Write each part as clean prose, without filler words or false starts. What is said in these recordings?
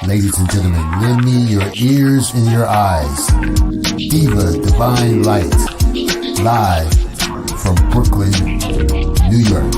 Ladies and gentlemen, lend me your ears and your eyes. Diva Divine Light, live from Brooklyn, New York.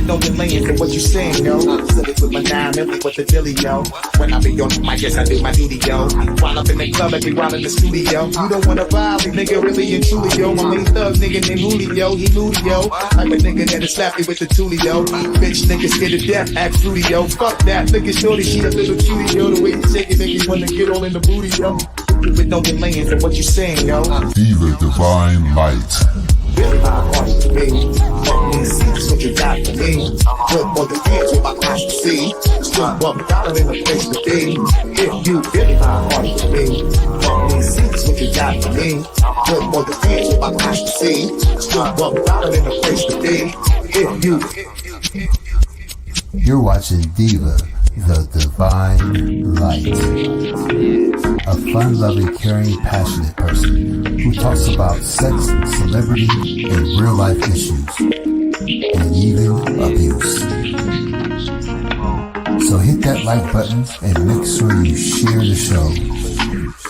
No delaying for what you saying, yo. Silly with my 9 million with the dilly, yo. When I be on the mic, yes, I do my duty, yo. While up in the club, I be wild in the studio. You don't wanna vibe, nigga, really and truly, yo. My main thug, nigga named Julio, he moody, yo. Like a nigga that'll slap me with the tulio. Bitch, nigga scared to death, act fruity, yo. Fuck that, nigga, shorty, she a little cutie, yo. The way you shake it, make me wanna get all in the booty, yo. With no delaying for what you saying, yo. Diva Divine Light. Really my heart to me. Fuck me, see, that's what you got for me. Put more than years with my eyes to see. Still $1 in the place to be. If you really my heart to me. Fuck me, see, that's what you got for me. Put more than years with my eyes to see. Still $1 in the place to be. If you. You're watching Diva, the Divine Light. A fun-loving, caring, passionate person who talks about sex, celebrity, and real-life issues, and even abuse. So hit that like button and make sure you share the show.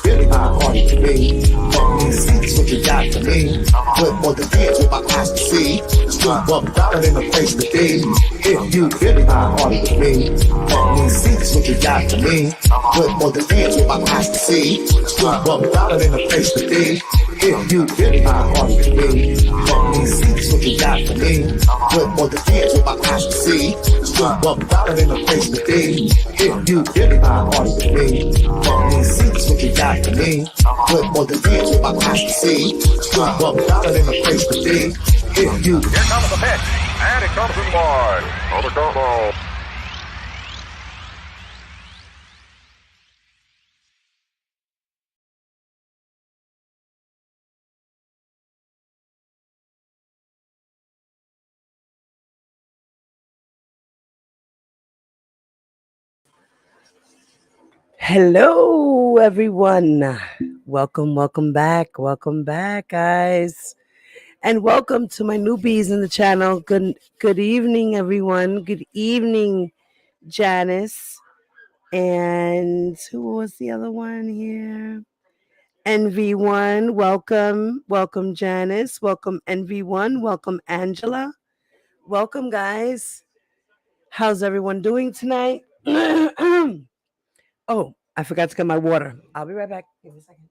Really my heart to me. Fuck me, see, that's what you got for me. Put more than years with my eyes to see. Still $1 in the place to be. If you really my heart to me. Fuck me, see, that's what you got for me. Put more than years with my eyes to see. Still $1 in the place to be. If you really my heart to me. Fuck me, see, that's what you got for me. Put more than years with my eyes to see. Still $1 in the place to be. If you really my heart to me. Fuck me, see, that's what you got for me. Put more than years with my eyes to see. Still $1 in the place to be. If you. Here comes the pitch, and it comes in wide. Another combo. Hello, everyone. Welcome back, guys, and welcome to my newbies in the channel. Good evening, everyone. Good evening, Janice, and who was the other one here? NV1. Welcome, Janice. Welcome, NV1. Welcome, Angela. Welcome, guys. How's everyone doing tonight? Oh, I forgot to get my water. I'll be right back. Give me a second.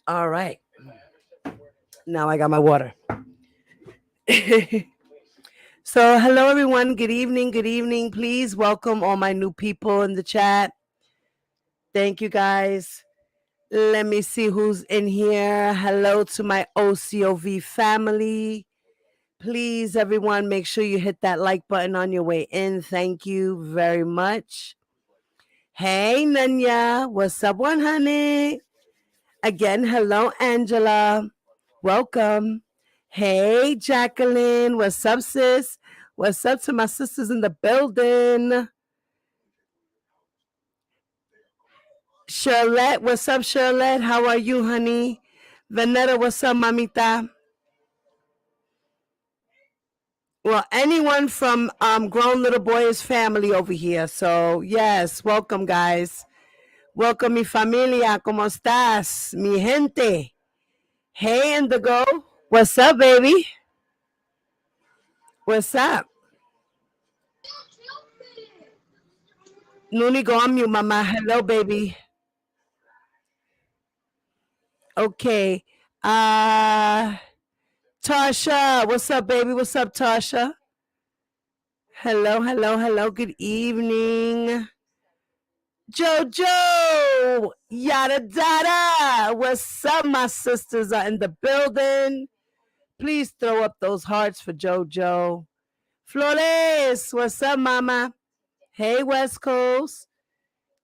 All right. Now I got my water. So, hello, everyone. Good evening. Please welcome all my new people in the chat. Thank you, guys. Let me see who's in here. Hello to my OCOV family. Please, everyone, make sure you hit that like button on your way in. Thank you very much. Hey, Nanya. What's up, 100? Again, hello, Angela. Welcome. Hey, Jacqueline. What's up, sis? What's up to my sisters in the building? Charlotte, what's up, Charlotte? How are you, honey? Vanetta, what's up, mamita? Well, anyone from Grown Little Boy's family over here. So, yes, welcome, guys. Welcome, mi familia. ¿Cómo estás? Mi gente. Hey, Indigo. What's up, baby? What's up? Nuni, go on mute, mama. Hello, baby. Okay. Tasha, what's up, baby? What's up, Tasha? Hello. Good evening. Jojo, yada dada. What's up? My sisters are in the building. Please throw up those hearts for Jojo. Flores, what's up, mama? Hey, West Coast.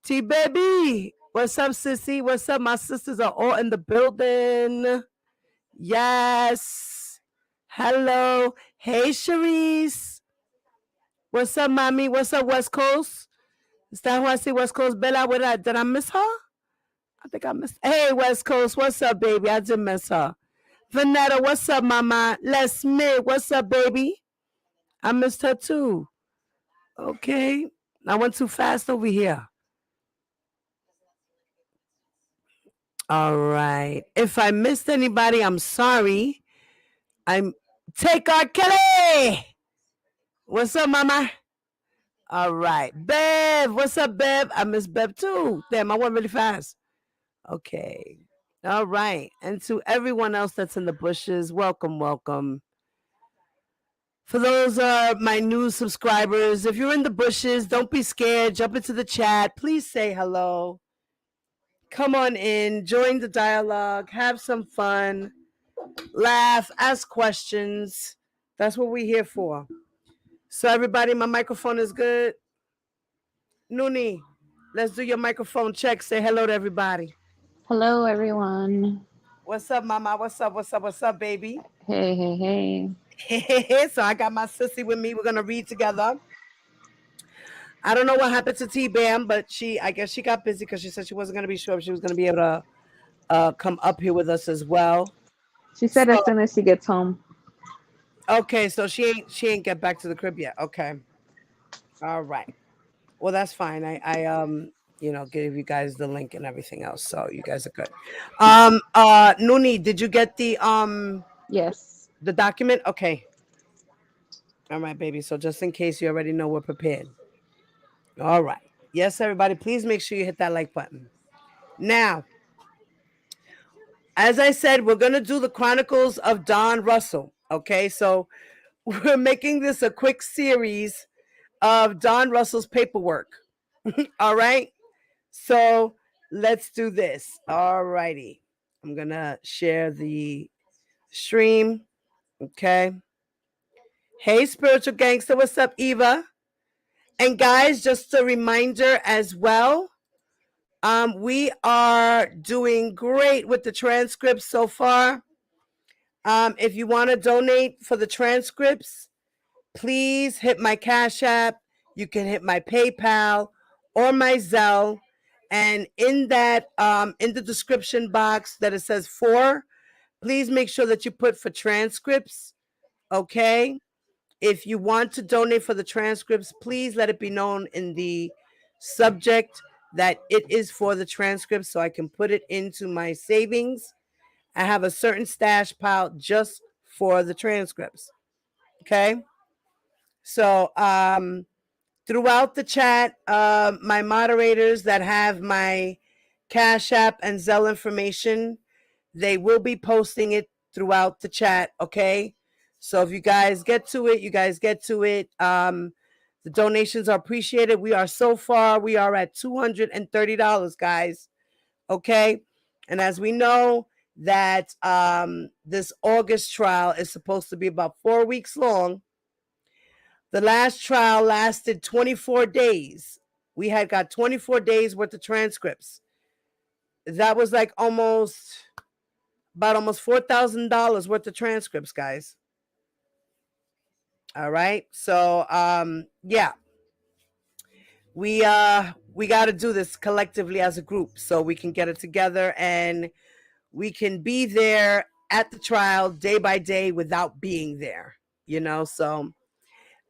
T-Baby, what's up, sissy? What's up? My sisters are all in the building. Yes. Hello. Hey, Sharice. What's up, mommy? What's up, West Coast? Is that who I see, West Coast? Bella, did I miss her? I think I missed. Hey, West Coast. What's up, baby? I did miss her. Vanetta, what's up, mama? Les Smith, what's up, baby? I missed her too. Okay. I went too fast over here. All right. If I missed anybody, I'm sorry. I'm Take our Kelly. What's up, mama? All right. Bev, what's up, Bev? I miss Bev too. Damn, I went really fast. Okay. All right. And to everyone else that's in the bushes, welcome, welcome. For those my new subscribers, if you're in the bushes, don't be scared. Jump into the chat. Please say hello. Come on in, join the dialogue, have some fun, laugh, ask questions. That's what we're here for. So everybody, my microphone is good. Nuni, let's do your microphone check. Say hello to everybody. Hello, everyone. What's up, mama? What's up? What's up? What's up, baby? Hey, hey, hey. So I got my sissy with me. We're gonna read together. I don't know what happened to T-Bam, but I guess she got busy because she said she wasn't gonna be sure if she was gonna be able to come up here with us as well. She said as soon as she gets home. Okay, so she ain't get back to the crib yet. Okay. All right. Well, that's fine. I give you guys the link and everything else, so you guys are good. Nuni, did you get the Yes. the document? Okay. All right, baby. So just in case you already know, we're prepared. All right. Yes, everybody, please make sure you hit that like button. Now, as I said, we're going to do the Chronicles of Don Russell. Okay, so we're making this a quick series of Don Russell's paperwork. All right, so let's do this. All righty. I'm going to share the stream. Okay. Hey, spiritual gangster. What's up, Eva? And guys, just a reminder as well. We are doing great with the transcripts so far. If you want to donate for the transcripts, please hit my Cash App. You can hit my PayPal or my Zelle. And in that, in the description box that it says for, please make sure that you put for transcripts. Okay. If you want to donate for the transcripts, please let it be known in the subject that it is for the transcripts so I can put it into my savings. I have a certain stash pile just for the transcripts. Okay. So throughout the chat, my moderators that have my Cash App and Zelle information, they will be posting it throughout the chat. Okay. So if you guys get to it, you guys get to it. The donations are appreciated. We are at $230, guys. Okay. And as we know that this August trial is supposed to be about 4 weeks long. The last trial lasted 24 days. We had got 24 days worth of transcripts. That was like almost $4,000 worth of transcripts, guys. All right. So yeah. We got to do this collectively as a group so we can get it together and we can be there at the trial day by day without being there, so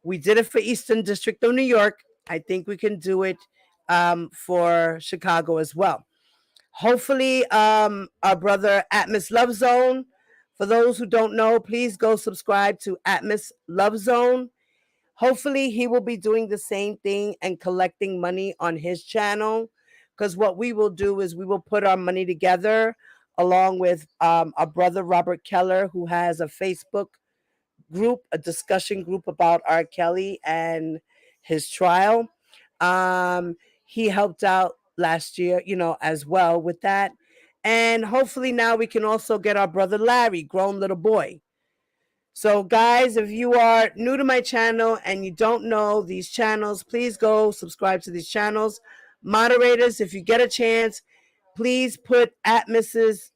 we did it for Eastern District of New York. I think we can do it for Chicago as well. Hopefully, our brother Atmos Love Zone. For those who don't know, please go subscribe to Atmos Love Zone. Hopefully, he will be doing the same thing and collecting money on his channel. Because what we will do is we will put our money together along with our brother Robert Keller, who has a Facebook group, a discussion group about R. Kelly and his trial. He helped out last year, as well with that. And hopefully now we can also get our brother Larry, Grown Little Boy. So guys, if you are new to my channel and you don't know these channels, please go subscribe to these channels. Moderators, if you get a chance, please put Atmos's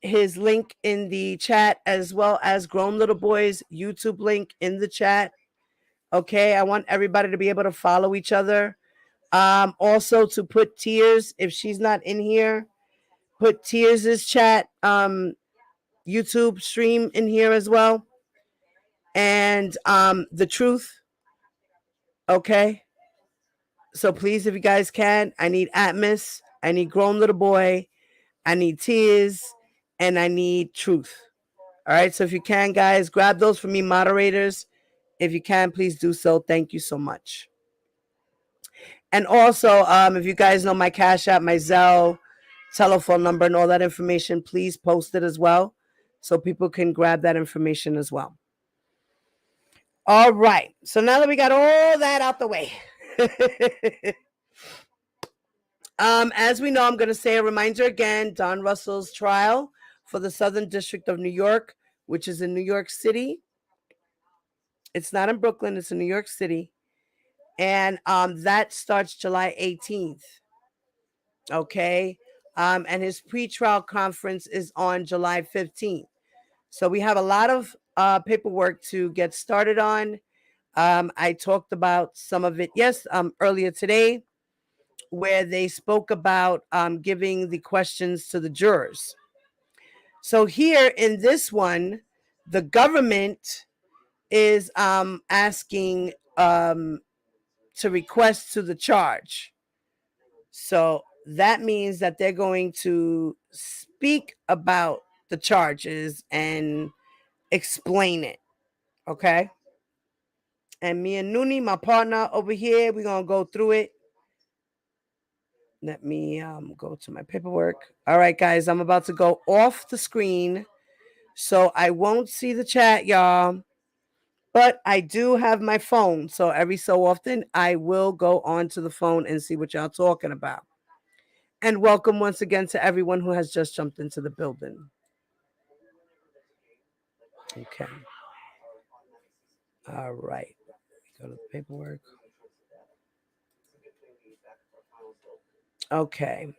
his link in the chat, as well as Grown Little Boy's YouTube link in the chat. Okay, I want everybody to be able to follow each other. Also to put Tears, if she's not in here, put Tears' chat YouTube stream in here as well. And The Truth. Okay. So please, if you guys can, I need Atmos, I need Grown Little Boy, I need Tears, and I need Truth. All right. So if you can, guys, grab those for me, moderators. If you can, please do so. Thank you so much. And also, if you guys know my Cash App, my Zelle, telephone number, and all that information, please post it as well so people can grab that information as well. All right. So now that we got all that out the way, as we know, I'm going to say a reminder again, Don Russell's trial for the Southern District of New York, which is in New York City. It's not in Brooklyn, it's in New York City. And that starts July 18th. Okay. And his pretrial conference is on July 15th. So we have a lot of paperwork to get started on. I talked about some of it, earlier today, where they spoke about giving the questions to the jurors. So here in this one, the government is asking to request to the charge. So that means that they're going to speak about the charges and explain it. Okay. And me and Nuni, my partner over here, we're going to go through it. Let me go to my paperwork. All right, guys, I'm about to go off the screen, so I won't see the chat, y'all. But I do have my phone, so every so often I will go onto the phone and see what y'all talking about. And welcome once again to everyone who has just jumped into the building. Okay. All right. Go to the paperwork. Okay.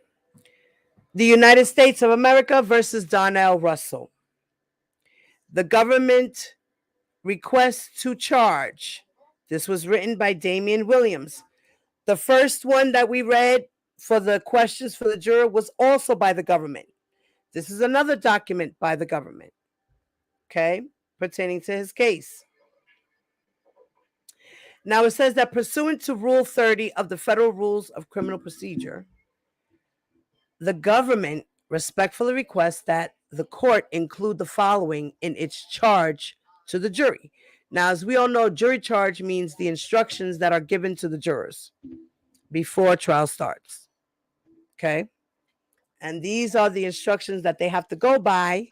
The United States of America versus Donnell Russell. The government requests to charge. This was written by Damian Williams. The first one that we read for the questions for the juror was also by the government. This is another document by the government, okay, pertaining to his case. Now it says that pursuant to Rule 30 of the Federal Rules of Criminal Procedure, the government respectfully requests that the court include the following in its charge to the jury. Now, as we all know, jury charge means the instructions that are given to the jurors before trial starts. Okay? And these are the instructions that they have to go by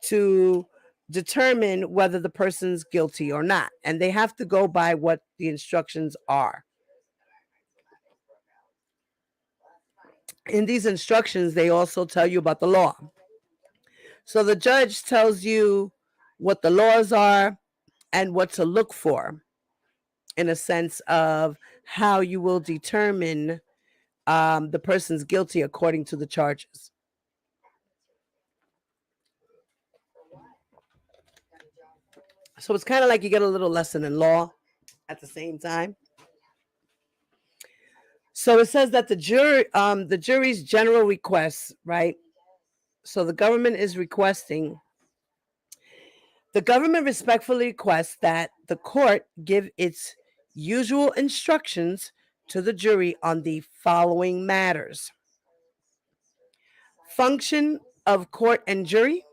to determine whether the person's guilty or not. And they have to go by what the instructions are. In these instructions, they also tell you about the law. So the judge tells you what the laws are and what to look for in a sense of how you will determine the person's guilty according to the charges. So it's kind of like you get a little lesson in law at the same time. So it says that the jury's general requests, right? So the government is requesting. The government respectfully requests that the court give its usual instructions to the jury on the following matters: function of court and jury,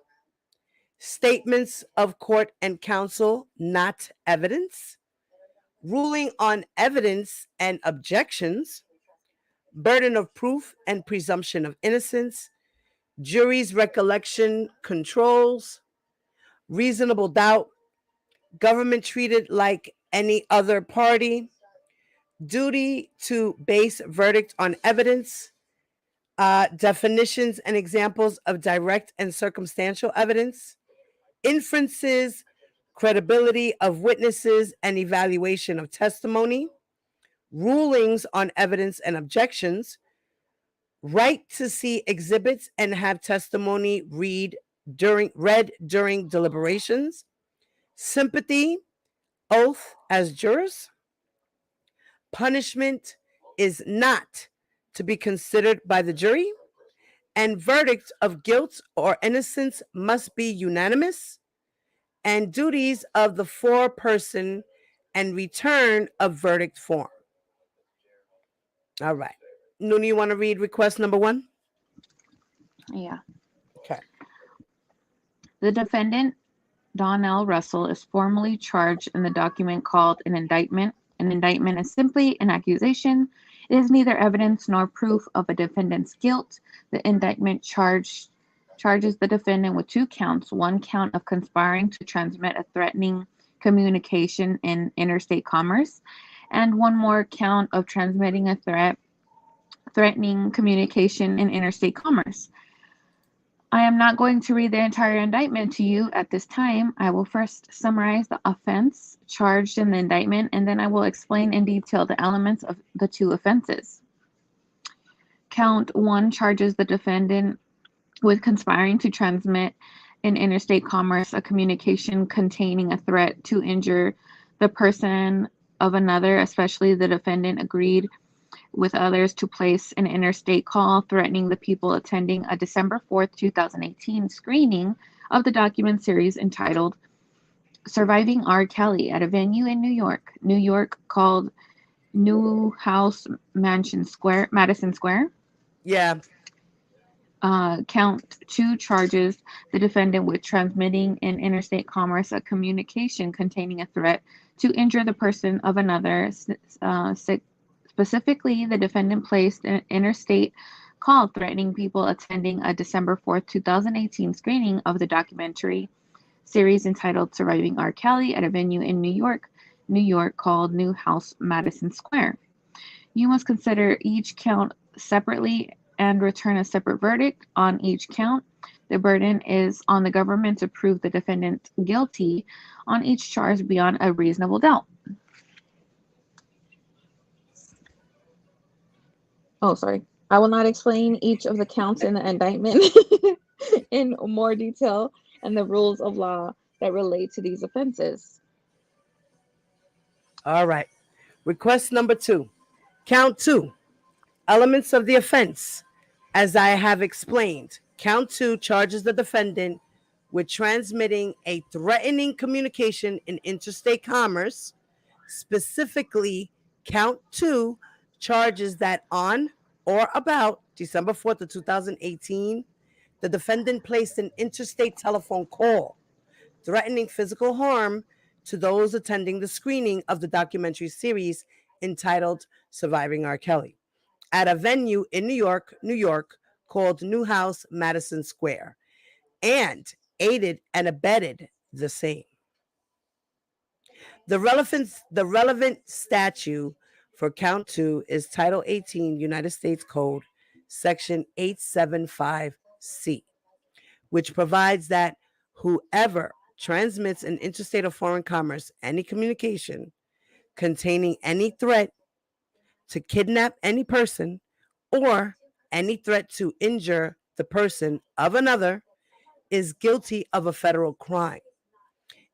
statements of court and counsel, not evidence, ruling on evidence and objections, burden of proof and presumption of innocence, jury's recollection controls, reasonable doubt, government treated like any other party, duty to base verdict on evidence, definitions and examples of direct and circumstantial evidence, inferences, credibility of witnesses and evaluation of testimony, rulings on evidence and objections, right to see exhibits and have testimony read during deliberations, sympathy, oath as jurors. Punishment is not to be considered by the jury, and verdicts of guilt or innocence must be unanimous, and duties of the foreperson and return of verdict form. All right. Nuni, you want to read request number 1? Yeah. Okay. The defendant, Donnell Russell, is formally charged in the document called an indictment. An indictment is simply an accusation. It is neither evidence nor proof of a defendant's guilt. The indictment charges the defendant with 2 counts: 1 count of conspiring to transmit a threatening communication in interstate commerce, and 1 more count of transmitting a threatening communication in interstate commerce. I am not going to read the entire indictment to you at this time. I will first summarize the offense charged in the indictment, and then I will explain in detail the elements of the 2 offenses. Count 1 charges the defendant with conspiring to transmit in interstate commerce a communication containing a threat to injure the person of another, especially the defendant agreed with others to place an interstate call threatening the people attending a December 4th, 2018 screening of the document series entitled Surviving R. Kelly at a venue in New York called Newhouse Madison Square. Yeah. Count 2 charges the defendant with transmitting in interstate commerce a communication containing a threat to injure the person of another. Specifically, the defendant placed an interstate call threatening people attending a December 4th, 2018 screening of the documentary series entitled Surviving R. Kelly at a venue in New York called Newhouse Madison Square. You must consider each count separately and return a separate verdict on each count. The burden is on the government to prove the defendant guilty on each charge beyond a reasonable doubt. Oh, sorry. I will not explain each of the counts in the indictment in more detail and the rules of law that relate to these offenses. All right. Request number 2. Count 2. Elements of the offense. As I have explained, count 2 charges the defendant with transmitting a threatening communication in interstate commerce. Specifically, count 2 charges that on or about December 4th of 2018, the defendant placed an interstate telephone call threatening physical harm to those attending the screening of the documentary series entitled Surviving R. Kelly at a venue in New York called Newhouse Madison Square, and aided and abetted the same. The relevant statute for count 2 is Title 18 United States Code, Section 875C, which provides that whoever transmits in interstate or foreign commerce any communication containing any threat to kidnap any person or any threat to injure the person of another is guilty of a federal crime.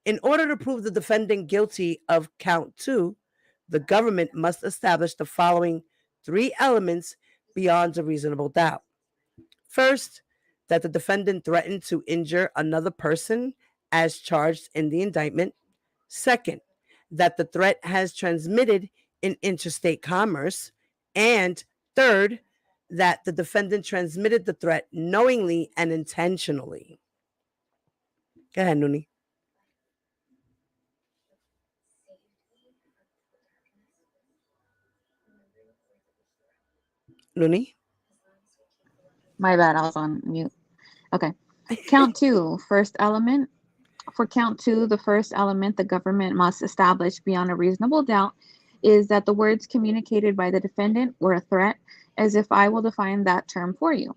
In order to prove the defendant guilty of count 2, the government must establish the following 3 elements beyond a reasonable doubt. First, that the defendant threatened to injure another person as charged in the indictment. Second, that the threat has transmitted in interstate commerce. And third, that the defendant transmitted the threat knowingly and intentionally. Go ahead, Nuni. Nuni? My bad, I was on mute. Okay. Count 2, first element. For count 2, the first element the government must establish beyond a reasonable doubt is that the words communicated by the defendant were a threat, as if I will define that term for you.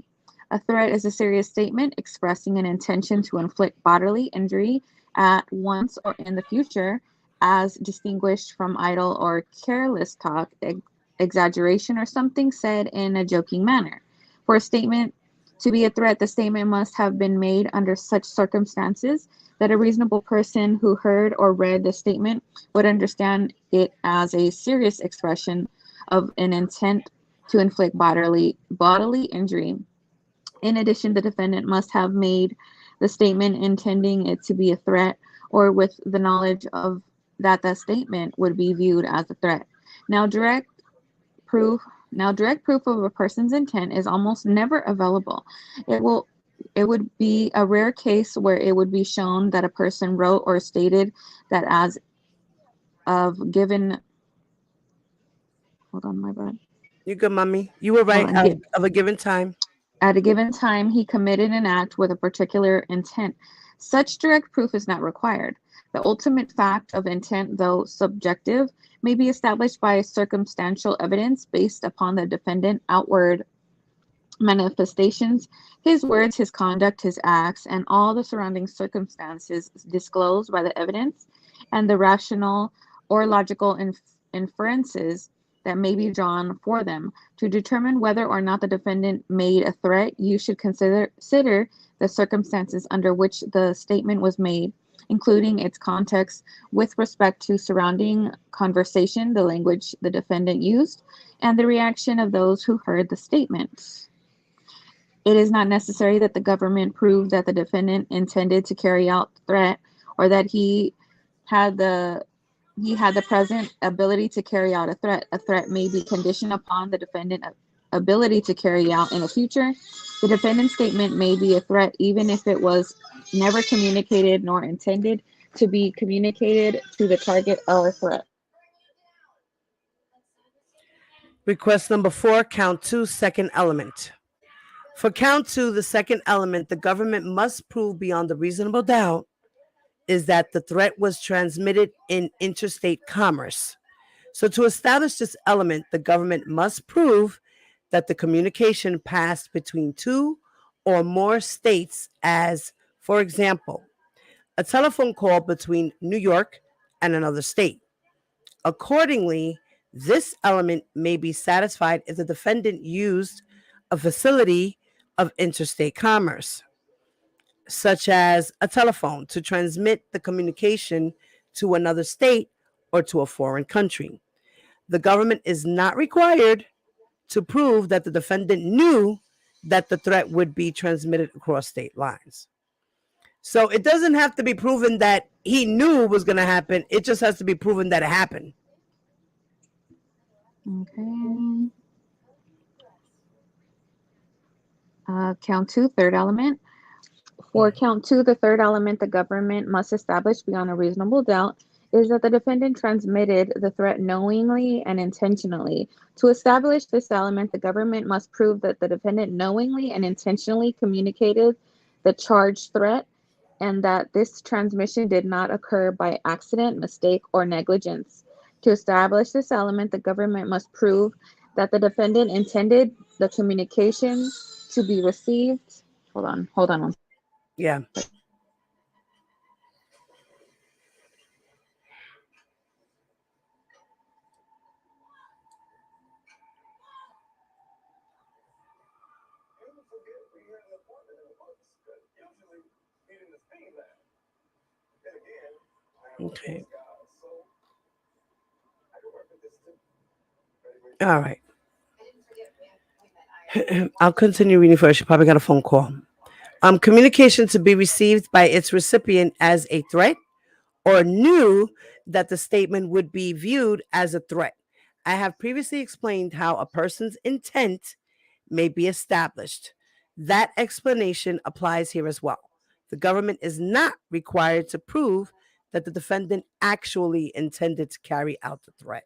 A threat is a serious statement expressing an intention to inflict bodily injury at once or in the future, as distinguished from idle or careless talk, exaggeration, or something said in a joking manner. For a statement to be a threat, the statement must have been made under such circumstances that a reasonable person who heard or read the statement would understand it as a serious expression of an intent to inflict bodily injury. In addition, the defendant must have made the statement intending it to be a threat or with the knowledge of that the statement would be viewed as a threat. Now direct proof of a person's intent is almost never available. It would be a rare case where it would be shown that a person wrote or stated that as of given hold on, my bad. You good, mommy? You were right. Of a given time. At a given time, he committed an act with a particular intent. Such direct proof is not required. The ultimate fact of intent, though subjective, may be established by circumstantial evidence based upon the defendant's outward manifestations, his words, his conduct, his acts, and all the surrounding circumstances disclosed by the evidence, and the rational or logical inferences that may be drawn for them. To determine whether or not the defendant made a threat, you should consider the circumstances under which the statement was made, including its context with respect to surrounding conversation, the language the defendant used, and the reaction of those who heard the statement. It is not necessary that the government prove that the defendant intended to carry out the threat or that he had the present ability to carry out a threat. A threat may be conditioned upon the defendant's ability to carry out in the future. The defendant's statement may be a threat even if it was never communicated nor intended to be communicated to the target or threat. Request number 4, count 2, second element. For count 2, the second element, the government must prove beyond a reasonable doubt is that the threat was transmitted in interstate commerce. So to establish this element, the government must prove that the communication passed between 2 or more states as, for example, a telephone call between New York and another state. Accordingly, this element may be satisfied if the defendant used a facility of interstate commerce, such as a telephone, to transmit the communication to another state or to a foreign country. The government is not required to prove that the defendant knew that the threat would be transmitted across state lines. So it doesn't have to be proven that he knew it was going to happen. It just has to be proven that it happened. Okay. Count 2, third element. For count 2, the third element the government must establish beyond a reasonable doubt is that the defendant transmitted the threat knowingly and intentionally. To establish this element, the government must prove that the defendant knowingly and intentionally communicated the charged threat and that this transmission did not occur by accident, mistake, or negligence. To establish this element, the government must prove that the defendant intended the communication to be received. Hold on. Yeah. Okay. All right. I'll continue reading first. You probably got a phone call. Communication to be received by its recipient as a threat or knew that the statement would be viewed as a threat. I have previously explained how a person's intent may be established. That explanation applies here as well. The government is not required to prove that the defendant actually intended to carry out the threat.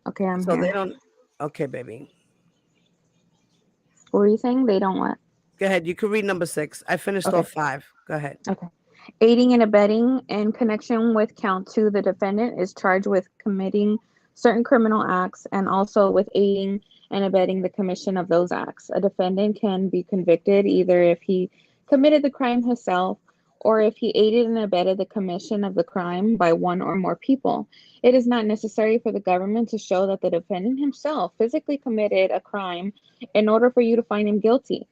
Okay, I'm So here. they don't. Okay, baby. What were you saying? They don't what? Go ahead. You can read number 6. I finished off 5. Go ahead. Okay. Aiding and abetting in connection with count 2, the defendant is charged with committing certain criminal acts and also with aiding and abetting the commission of those acts. A defendant can be convicted either if he committed the crime himself or if he aided and abetted the commission of the crime by one or more people. It is not necessary for the government to show that the defendant himself physically committed a crime in order for you to find him guilty.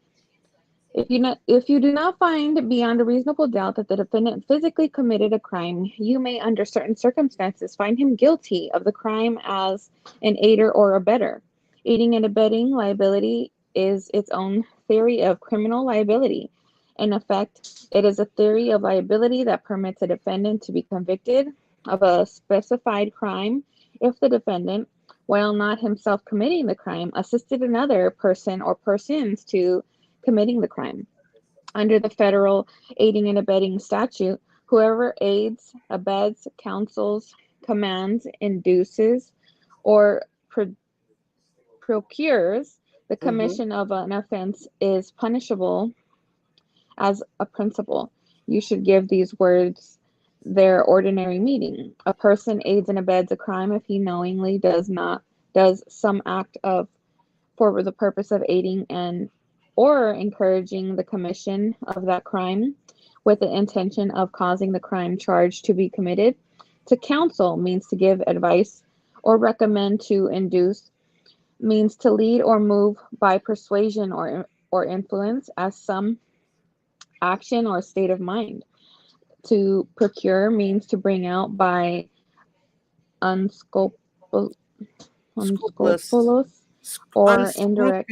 If you do not find beyond a reasonable doubt that the defendant physically committed a crime, you may, under certain circumstances, find him guilty of the crime as an aider or abettor. Aiding and abetting liability is its own theory of criminal liability. In effect, it is a theory of liability that permits a defendant to be convicted of a specified crime if the defendant, while not himself committing the crime, assisted another person or persons to committing the crime. Under the federal aiding and abetting statute, whoever aids, abets, counsels, commands, induces, or procures the commission of an offense is punishable as a principle. You should give these words their ordinary meaning. A person aids and abets a crime if he knowingly does some act of for the purpose of aiding and or encouraging the commission of that crime with the intention of causing the crime charge to be committed. To counsel means to give advice or recommend. To induce means to lead or move by persuasion or influence as some action or state of mind. To procure means to bring out by unscrupulous or indirect,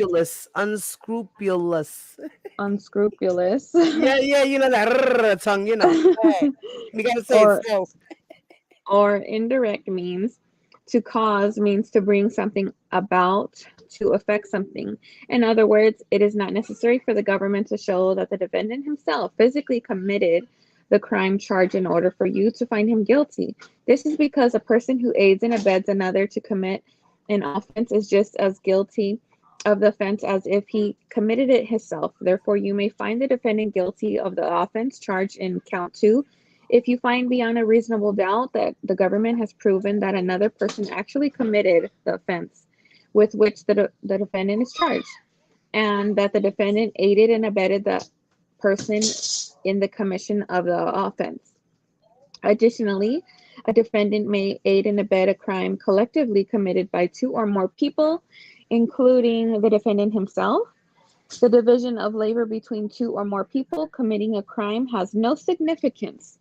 unscrupulous. unscrupulous, Yeah, you know that tongue, you know. Hey, you gotta say or it slow. or indirect means to cause, means to bring something about, to affect something. In other words, it is not necessary for the government to show that the defendant himself physically committed the crime charge in order for you to find him guilty. This is because a person who aids and abets another to commit an offense is just as guilty of the offense as if he committed it himself. Therefore, you may find the defendant guilty of the offense charged in count 2 if you find beyond a reasonable doubt that the government has proven that another person actually committed the offense with which the defendant is charged, and that the defendant aided and abetted the person in the commission of the offense. Additionally, a defendant may aid and abet a crime collectively committed by 2 or more people, including the defendant himself. The division of labor between 2 or more people committing a crime has no significance.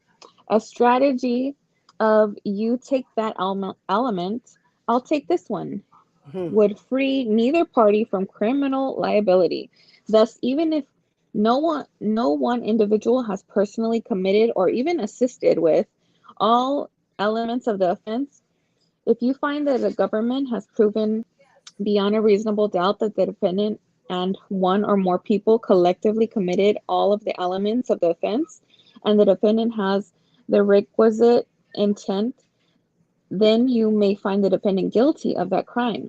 A strategy of you take that element, I'll take this one, would free neither party from criminal liability. Thus, even if no one individual has personally committed or even assisted with all elements of the offense, if you find that the government has proven beyond a reasonable doubt that the defendant and 1 or more people collectively committed all of the elements of the offense, and the defendant has the requisite intent, then you may find the defendant guilty of that crime.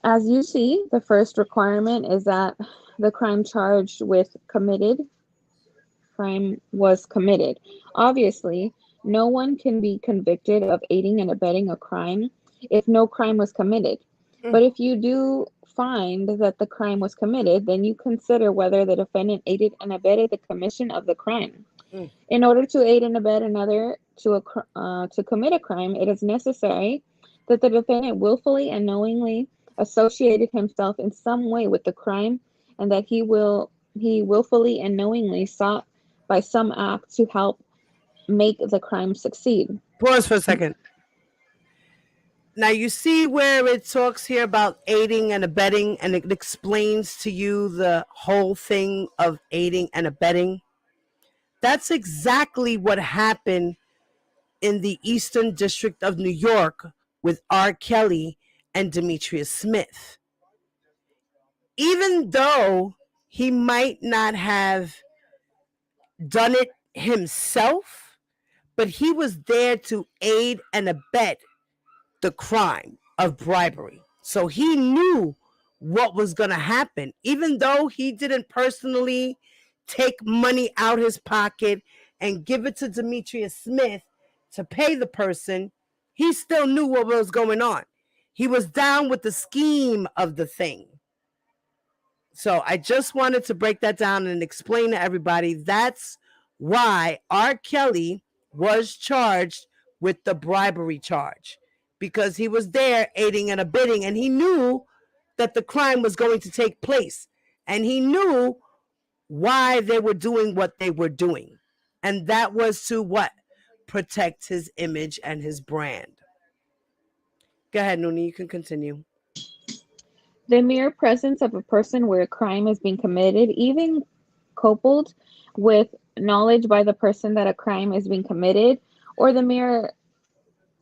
As you see, the first requirement is that the crime charged with crime was committed. Obviously, no one can be convicted of aiding and abetting a crime if no crime was committed. But if you do find that the crime was committed, then you consider whether the defendant aided and abetted the commission of the crime. In order to aid and abet another to commit a crime, it is necessary that the defendant willfully and knowingly associated himself in some way with the crime, and that he willfully and knowingly sought by some act to help make the crime succeed. Pause for a second. Now you see where it talks here about aiding and abetting, and it explains to you the whole thing of aiding and abetting. That's exactly what happened in the Eastern District of New York with R. Kelly and Demetrius Smith. Even though he might not have done it himself, but he was there to aid and abet the crime of bribery. So he knew what was going to happen. Even though he didn't personally take money out his pocket and give it to Demetrius Smith to pay the person, he still knew what was going on. He was down with the scheme of the thing. So I just wanted to break that down and explain to everybody that's why R. Kelly was charged with the bribery charge, because he was there aiding and abetting, and he knew that the crime was going to take place, and he knew why they were doing what they were doing. And that was to what? Protect his image and his brand. Go ahead, Nuni, you can continue. The mere presence of a person where a crime is being committed, even coupled with knowledge by the person that a crime is being committed, or the mere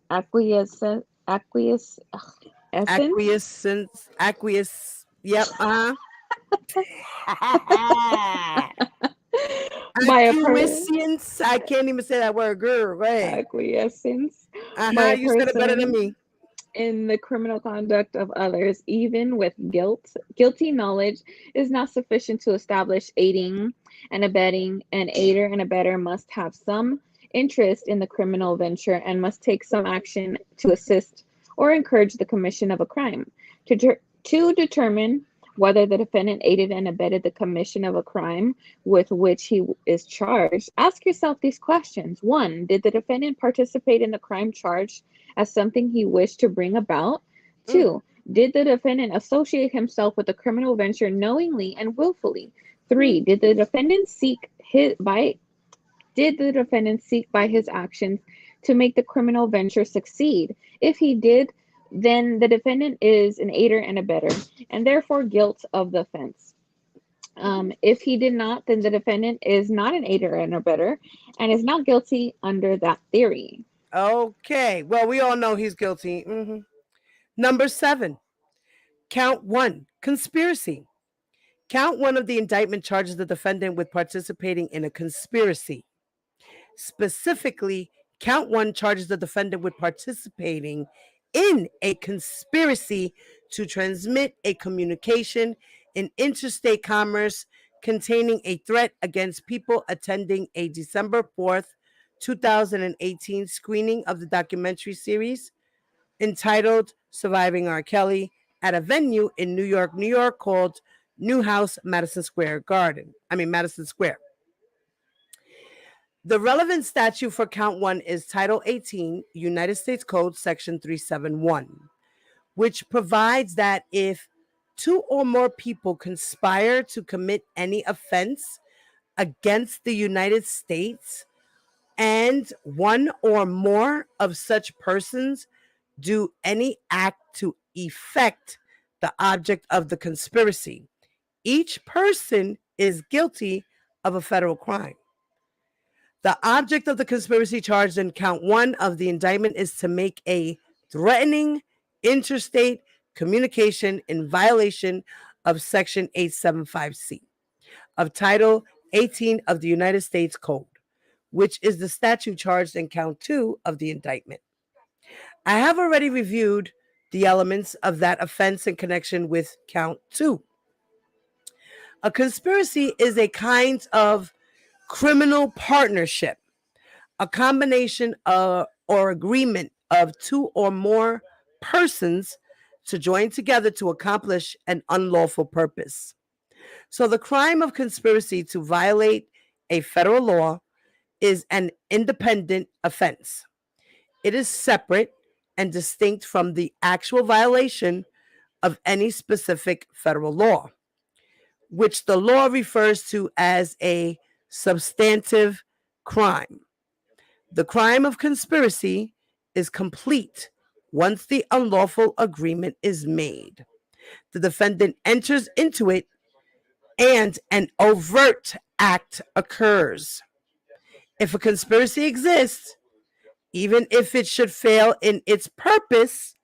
acquiescence, Acquiescence. Yep. by a person Acquiescence. I can't even say that word, girl. Go ahead. acquiescence by a You said it better than person me. in the criminal conduct of others, even with guilty knowledge, is not sufficient to establish aiding and abetting. An aider and abettor must have some interest in the criminal venture and must take some action to assist or encourage the commission of a crime. To determine whether the defendant aided and abetted the commission of a crime with which he is charged, ask yourself these questions. 1. Did the defendant participate in the crime charged as something he wished to bring about? 2. Did the defendant associate himself with the criminal venture knowingly and willfully? 3. Did the defendant seek by his actions to make the criminal venture succeed? If he did, then the defendant is an aider and abettor, and therefore guilt of the offense. If he did not, then the defendant is not an aider and abettor, and is not guilty under that theory. Okay. Well, we all know he's guilty. Number 7, count 1, conspiracy. Count 1 of the indictment charges the defendant with participating in a conspiracy. Specifically, count 1 charges the defendant with participating in a conspiracy to transmit a communication in interstate commerce containing a threat against people attending a December 4th, 2018 screening of the documentary series entitled Surviving R. Kelly at a venue in New York called Newhouse Madison Square. The relevant statute for count 1 is Title 18, United States Code, Section 371, which provides that if 2 or more people conspire to commit any offense against the United States and 1 or more of such persons do any act to effect the object of the conspiracy, each person is guilty of a federal crime. The object of the conspiracy charged in count 1 of the indictment is to make a threatening interstate communication in violation of Section 875C of Title 18 of the United States Code, which is the statute charged in count 2 of the indictment. I have already reviewed the elements of that offense in connection with count 2. A conspiracy is a kind of criminal partnership, a combination of or agreement of 2 or more persons to join together to accomplish an unlawful purpose. So the crime of conspiracy to violate a federal law is an independent offense. It is separate and distinct from the actual violation of any specific federal law, which the law refers to as a substantive crime. The crime of conspiracy is complete once the unlawful agreement is made. The defendant enters into it and an overt act occurs. If a conspiracy exists, even if it should fail in its purpose,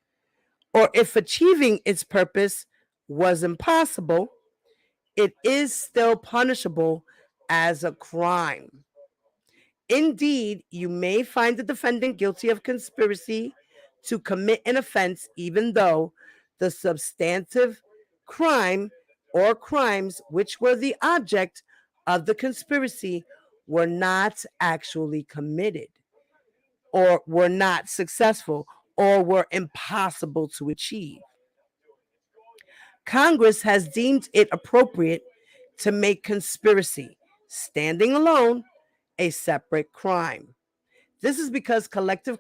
or if achieving its purpose was impossible, it is still punishable as a crime. Indeed, you may find the defendant guilty of conspiracy to commit an offense, even though the substantive crime or crimes which were the object of the conspiracy were not actually committed, or were not successful, or were impossible to achieve. Congress has deemed it appropriate to make conspiracy, standing alone, a separate crime. This is because collective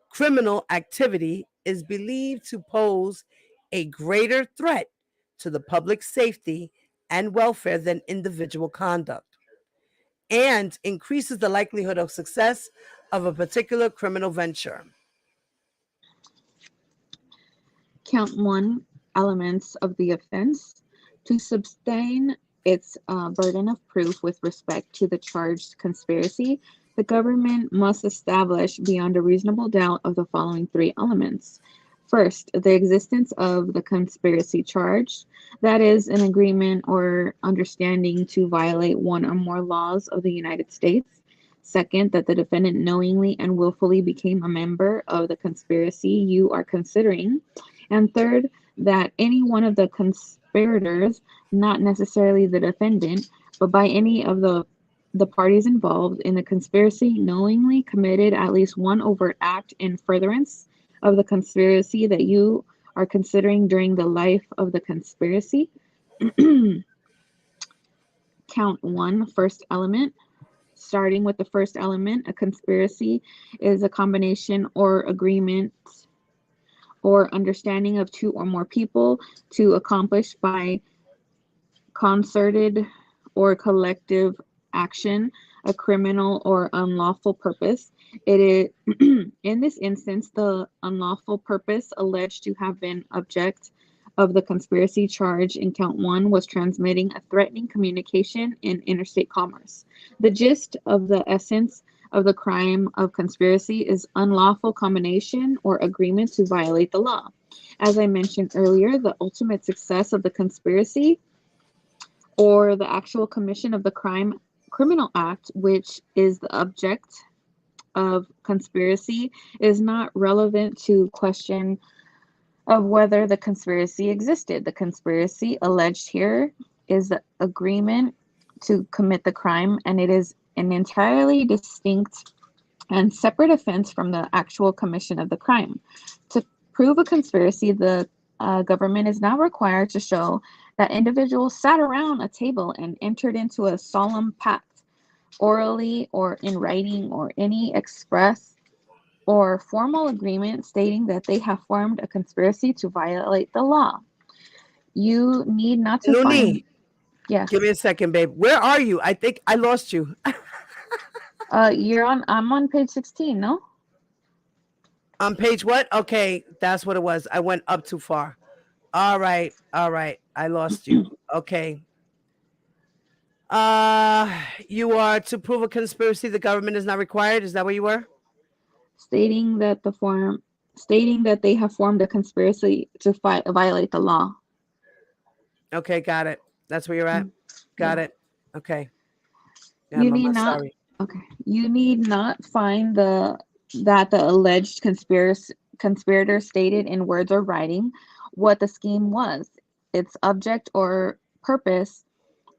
criminal activity is believed to pose a greater threat to the public safety and welfare than individual conduct, and increases the likelihood of success of a particular criminal venture. Count 1, elements of the offense. To sustain its burden of proof with respect to the charged conspiracy, the government must establish beyond a reasonable doubt of the following 3 elements. First, the existence of the conspiracy charged, that is, an agreement or understanding to violate one or more laws of the United States. Second, that the defendant knowingly and willfully became a member of the conspiracy you are considering. And third, that any one of the conspirators, not necessarily the defendant, but by any of the parties involved in the conspiracy, knowingly committed at least one overt act in furtherance of the conspiracy that you are considering during the life of the conspiracy. Count 1, first element. Starting with the first element, a conspiracy is a combination or agreement or understanding of 2 or more people to accomplish by concerted or collective action a criminal or unlawful purpose. It is in this instance the unlawful purpose alleged to have been object of the conspiracy charge in count 1 was transmitting a threatening communication in interstate commerce. The gist of the essence of the crime of conspiracy is unlawful combination or agreement to violate the law. As I mentioned earlier, the ultimate success of the conspiracy or the actual commission of the criminal act, which is the object of conspiracy, is not relevant to question of whether the conspiracy existed. The conspiracy alleged here is the agreement to commit the crime, and it is an entirely distinct and separate offense from the actual commission of the crime. To prove a conspiracy, the government is now required to show that individuals sat around a table and entered into a solemn pact, orally or in writing, or any express or formal agreement stating that they have formed a conspiracy to violate the law. You need not to find. Yes. Give me a second, babe. Where are you? I think I lost you. I'm on page 16, no? On page what? Okay, that's what it was. I went up too far. All right. I lost you. Okay. You are to prove a conspiracy the government is not required. Is that where you were? Stating that they have formed a conspiracy to violate the law. Okay, got it. That's where you're at. Got it. Okay. Yeah, you need not. Sorry. Okay. You need not find that the alleged conspirator stated in words or writing what the scheme was, its object or purpose,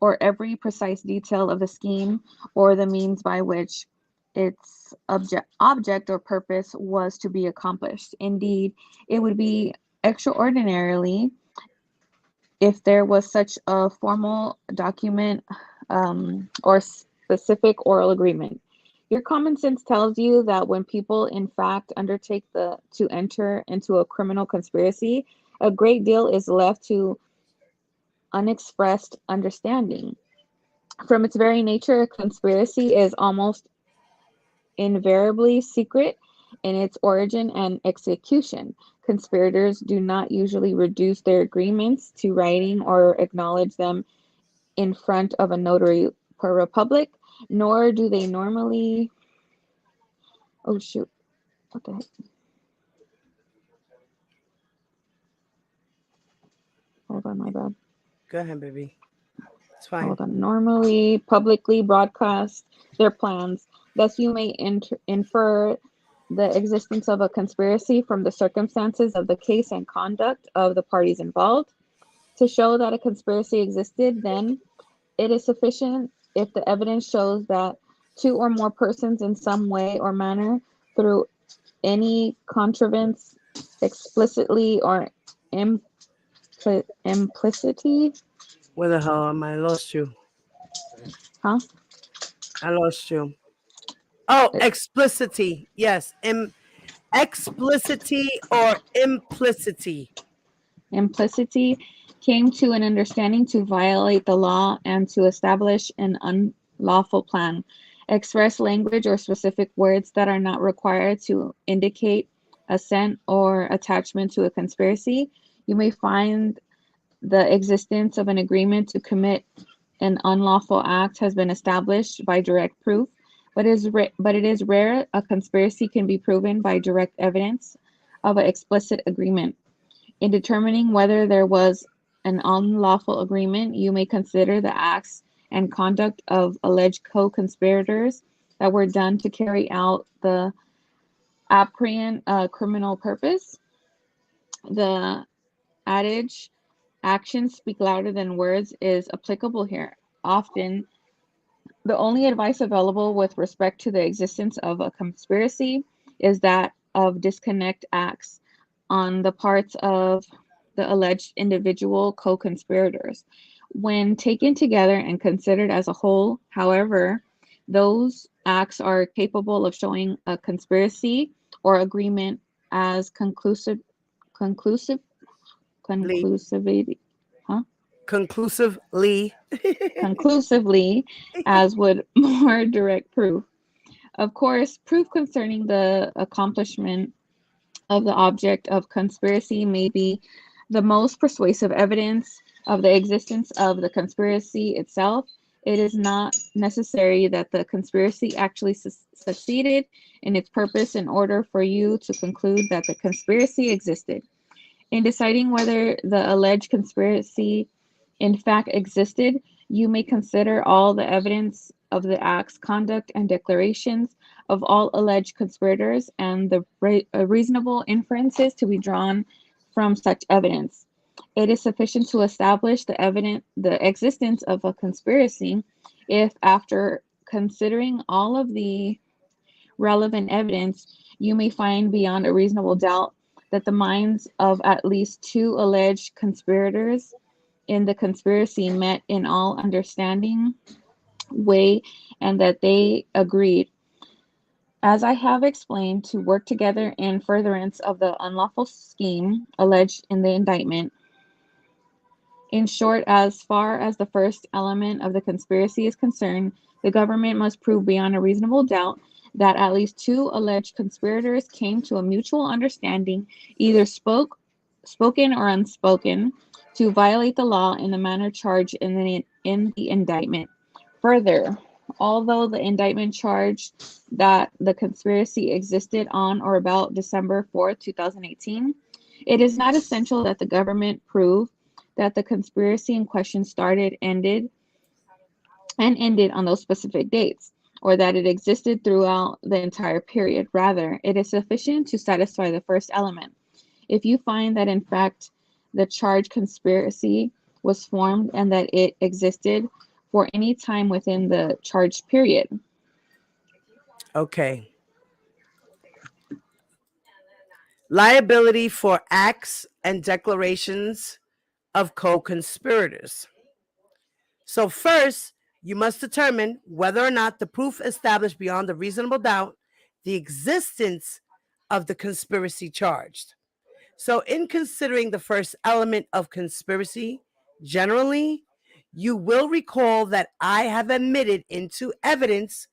or every precise detail of the scheme or the means by which its object or purpose was to be accomplished. Indeed, it would be extraordinarily if there was such a formal document or specific oral agreement. Your common sense tells you that when people in fact undertake to enter into a criminal conspiracy, a great deal is left to unexpressed understanding. From its very nature, a conspiracy is almost invariably secret in its origin and execution. Conspirators do not usually reduce their agreements to writing or acknowledge them in front of a notary public, nor do they normally. Oh shoot! What the heck? Hold on, my bad. Go ahead, baby. It's fine. Hold on. Normally, publicly broadcast their plans. Thus, you may infer the existence of a conspiracy from the circumstances of the case and conduct of the parties involved. To show that a conspiracy existed, then, it is sufficient if the evidence shows that 2 or more persons in some way or manner, through any contrivance, explicitly or implicitly. Where the hell am I? Lost you. Huh? I lost you. Oh, Uh, explicity. Yes. Explicity or implicity. Implicity came to an understanding to violate the law and to establish an unlawful plan. Express language or specific words that are not required to indicate assent or attachment to a conspiracy. You may find the existence of an agreement to commit an unlawful act has been established by direct proof, but it is rare a conspiracy can be proven by direct evidence of an explicit agreement. In determining whether there was an unlawful agreement, you may consider the acts and conduct of alleged co-conspirators that were done to carry out the apparent criminal purpose. The adage, actions speak louder than words, is applicable here. Often, the only advice available with respect to the existence of a conspiracy is that of disconnect acts on the parts of the alleged individual co-conspirators. When taken together and considered as a whole, however, those acts are capable of showing a conspiracy or agreement as conclusive, conclusivity, huh? Conclusively. Conclusively as would more direct proof. Of course, proof concerning the accomplishment of the object of conspiracy may be the most persuasive evidence of the existence of the conspiracy itself. It is not necessary that the conspiracy actually succeeded in its purpose in order for you to conclude that the conspiracy existed. In deciding whether the alleged conspiracy in fact existed, you may consider all the evidence of the acts, conduct, and declarations of all alleged conspirators and the reasonable inferences to be drawn from such evidence. It is sufficient to establish the existence of a conspiracy if, after considering all of the relevant evidence, you may find beyond a reasonable doubt that the minds of at least two alleged conspirators in the conspiracy met in all understanding way and that they agreed, as I have explained, to work together in furtherance of the unlawful scheme alleged in the indictment. In short, as far as the first element of the conspiracy is concerned, the government must prove beyond a reasonable doubt that at least two alleged conspirators came to a mutual understanding, either spoken or unspoken, to violate the law in the manner charged in the indictment. Further, although the indictment charged that the conspiracy existed on or about December 4th, 2018, it is not essential that the government prove that the conspiracy in question started, ended on those specific dates, or that it existed throughout the entire period. Rather, it is sufficient to satisfy the first element. If you find that, in fact, the charged conspiracy was formed and that it existed for any time within the charged period. Okay. Liability for acts and declarations of co-conspirators. So first, you must determine whether or not the proof established beyond a reasonable doubt the existence of the conspiracy charged. So in considering the first element of conspiracy, generally, you will recall that I have admitted into evidence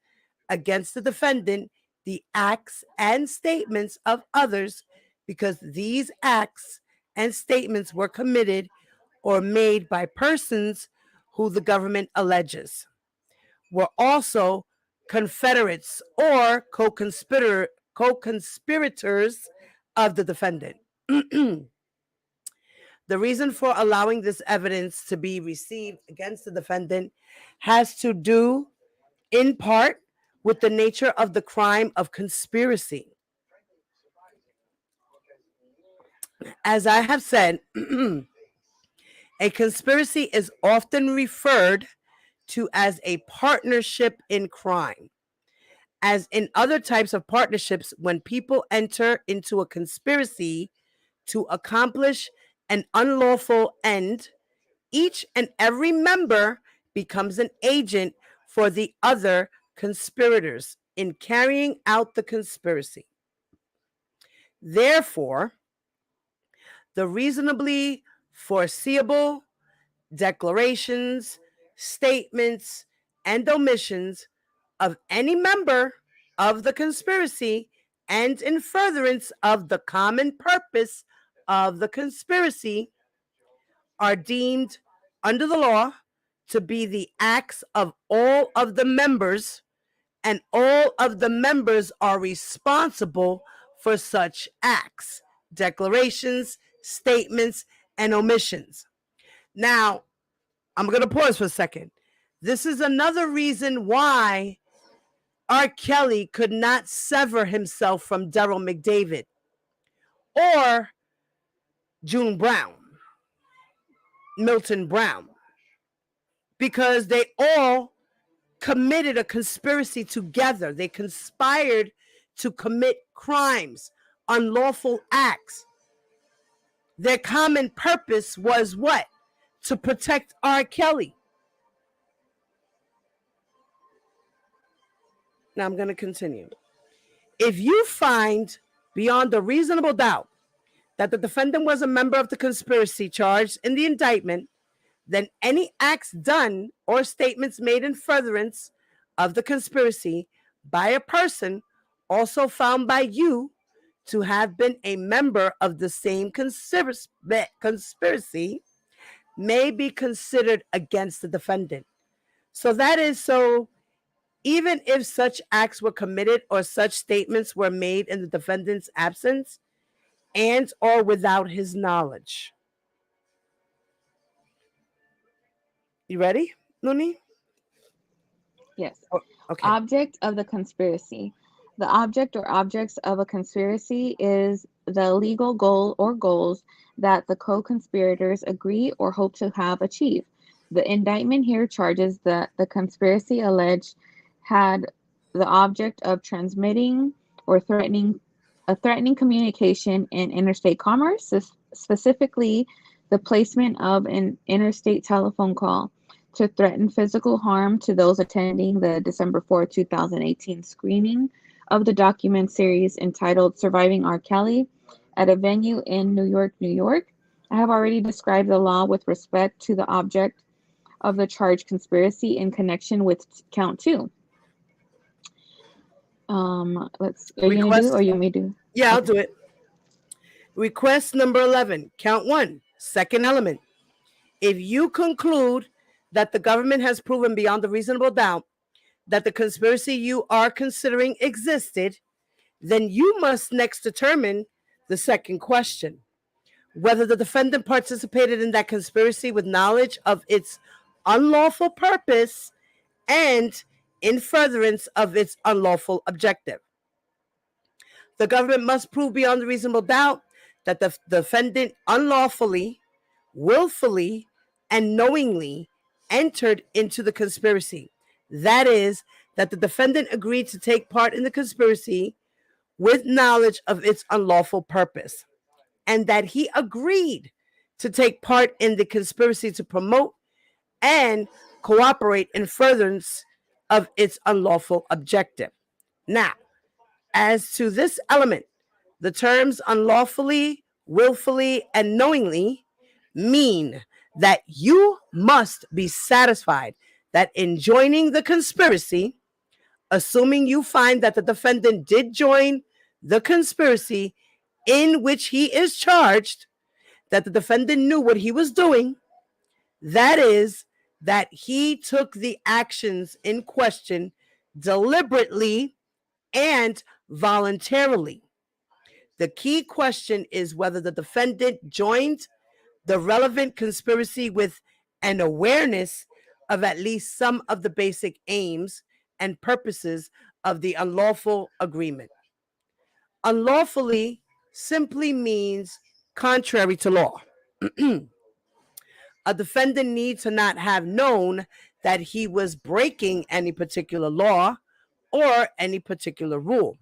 against the defendant the acts and statements of others because these acts and statements were committed or made by persons who the government alleges were also confederates or co-conspirators of the defendant. The reason for allowing this evidence to be received against the defendant has to do, in part, with the nature of the crime of conspiracy. As I have said, a conspiracy is often referred to as a partnership in crime. As in other types of partnerships, when people enter into a conspiracy to accomplish an unlawful end, each and every member becomes an agent for the other conspirators in carrying out the conspiracy. Therefore, the reasonably foreseeable declarations, statements, and omissions of any member of the conspiracy and in furtherance of the common purpose of the conspiracy are deemed under the law to be the acts of all of the members, and all of the members are responsible for such acts, declarations, statements, and omissions. Now, I'm going to pause for a second. This is another reason why R. Kelly could not sever himself from Daryl McDavid or June Brown, Milton Brown, because they all committed a conspiracy together. They conspired to commit crimes, unlawful acts. Their common purpose was what? To protect R. Kelly. Now I'm going to continue. If you find beyond a reasonable doubt that the defendant was a member of the conspiracy charged in the indictment, then any acts done or statements made in furtherance of the conspiracy by a person also found by you to have been a member of the same conspiracy may be considered against the defendant. So that is so even if such acts were committed or such statements were made in the defendant's absence and or without his knowledge. You ready, Luni? Yes. Oh, okay. Object of the conspiracy. The object or objects of a conspiracy is the legal goal or goals that the co-conspirators agree or hope to have achieved. The indictment here charges that the conspiracy alleged had the object of transmitting or threatening communication in interstate commerce, specifically the placement of an interstate telephone call to threaten physical harm to those attending the December 4, 2018 screening of the document series entitled Surviving R. Kelly at a venue in New York, New York. I have already described the law with respect to the object of the charged conspiracy in connection with count 2. Are you gonna do or you want me to? Yeah, I'll do it. Request number 11, count 1, second element. If you conclude that the government has proven beyond a reasonable doubt that the conspiracy you are considering existed, then you must next determine the second question: whether the defendant participated in that conspiracy with knowledge of its unlawful purpose and in furtherance of its unlawful objective. The government must prove beyond a reasonable doubt that the defendant unlawfully, willfully, and knowingly entered into the conspiracy. That is, that the defendant agreed to take part in the conspiracy with knowledge of its unlawful purpose, and that he agreed to take part in the conspiracy to promote and cooperate in furtherance of its unlawful objective. Now, as to this element, the terms unlawfully, willfully, and knowingly mean that you must be satisfied that in joining the conspiracy, assuming you find that the defendant did join the conspiracy in which he is charged, that the defendant knew what he was doing, that is, that he took the actions in question deliberately and voluntarily. The key question is whether the defendant joined the relevant conspiracy with an awareness of at least some of the basic aims and purposes of the unlawful agreement. Unlawfully simply means contrary to law. A defendant needs to not have known that he was breaking any particular law or any particular rule.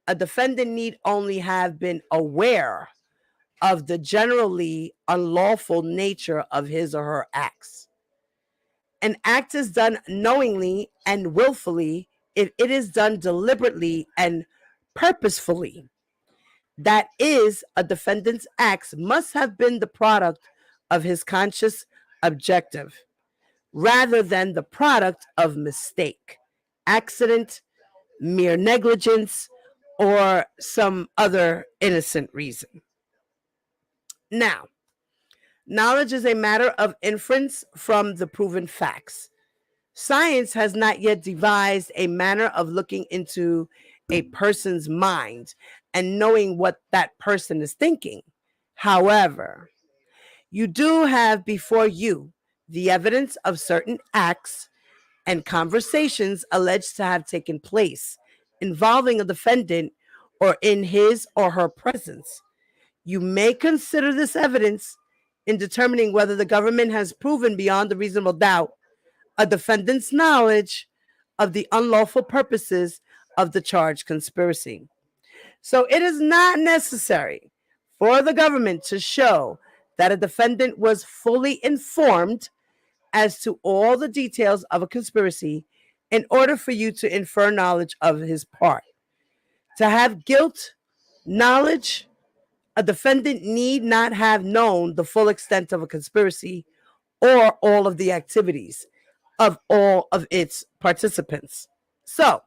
A defendant need only have been aware of the generally unlawful nature of his or her acts. An act is done knowingly and willfully if it is done deliberately and purposefully. That is, a defendant's acts must have been the product of his conscious objective rather than the product of mistake, accident, mere negligence, or some other innocent reason. Now, knowledge is a matter of inference from the proven facts. Science has not yet devised a manner of looking into a person's mind and knowing what that person is thinking. However, you do have before you the evidence of certain acts and conversations alleged to have taken place involving a defendant or in his or her presence. You may consider this evidence in determining whether the government has proven beyond a reasonable doubt a defendant's knowledge of the unlawful purposes of the charged conspiracy. So it is not necessary for the government to show that a defendant was fully informed as to all the details of a conspiracy in order for you to infer knowledge of his part. To have guilt knowledge, a defendant need not have known the full extent of a conspiracy or all of the activities of all of its participants. So,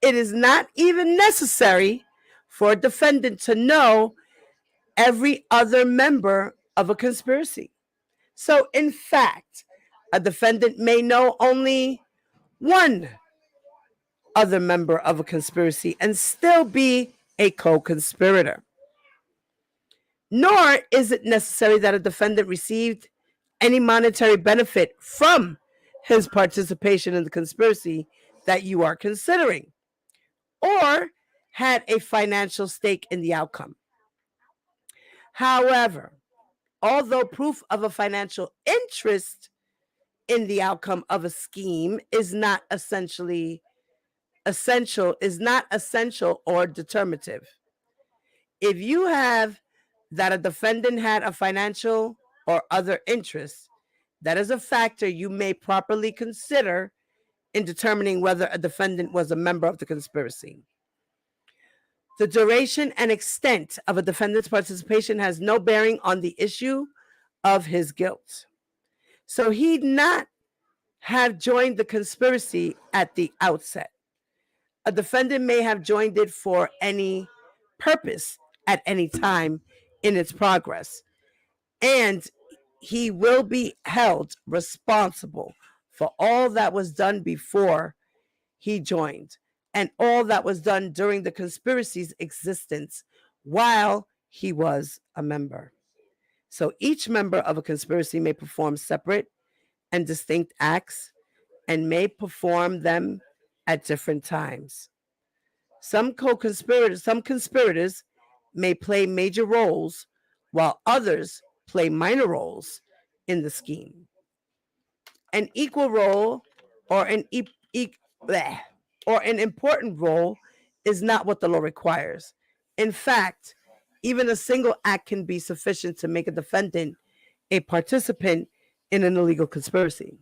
it is not even necessary for a defendant to know every other member of a conspiracy. So, in fact, a defendant may know only one other member of a conspiracy and still be a co-conspirator. Nor is it necessary that a defendant received any monetary benefit from his participation in the conspiracy that you are considering, or had a financial stake in the outcome. However, although proof of a financial interest in the outcome of a scheme is not essential or determinative. If you have that a defendant had a financial or other interest, that is a factor you may properly consider in determining whether a defendant was a member of the conspiracy. The duration and extent of a defendant's participation has no bearing on the issue of his guilt. So he'd not have joined the conspiracy at the outset. A defendant may have joined it for any purpose at any time in its progress, and he will be held responsible for all that was done before he joined and all that was done during the conspiracy's existence while he was a member. So each member of a conspiracy may perform separate and distinct acts and may perform them at different times. Some conspirators may play major roles while others play minor roles in the scheme. An equal role or an important role is not what the law requires. In fact, even a single act can be sufficient to make a defendant a participant in an illegal conspiracy.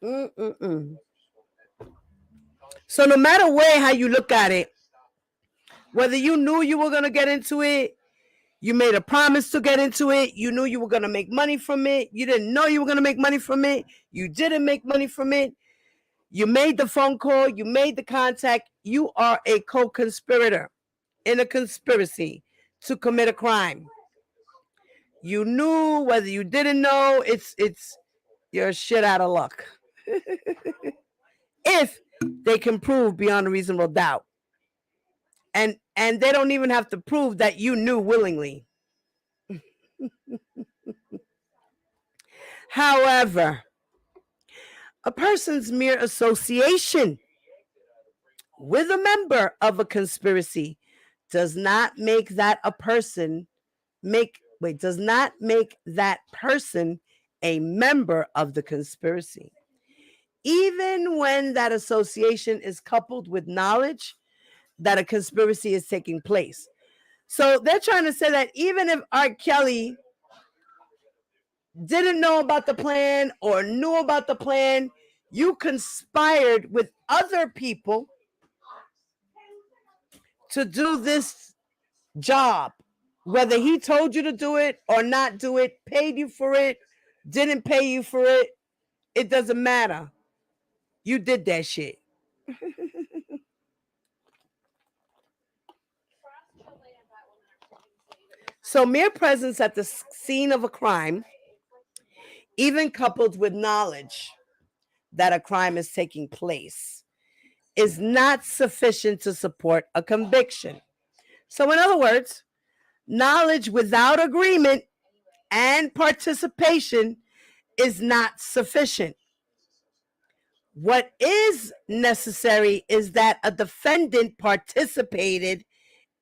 So no matter how you look at it, whether you knew you were going to get into it, you made a promise to get into it, you knew you were going to make money from it, you didn't know you were going to make money from it, you didn't make money from it, you made the phone call, you made the contact, you are a co-conspirator in a conspiracy to commit a crime. You knew, whether you didn't know, it's you're shit out of luck. If they can prove beyond a reasonable doubt. And they don't even have to prove that you knew willingly. However, a person's mere association with a member of a conspiracy does not make that person a member of the conspiracy. Even when that association is coupled with knowledge that a conspiracy is taking place. So they're trying to say that even if R. Kelly didn't know about the plan or knew about the plan, You conspired with other people to do this job, whether he told you to do it or not do it, paid you for it, didn't pay you for it, it doesn't matter. You did that shit. So, mere presence at the scene of a crime, even coupled with knowledge that a crime is taking place, is not sufficient to support a conviction. So, in other words, knowledge without agreement and participation is not sufficient. What is necessary is that a defendant participated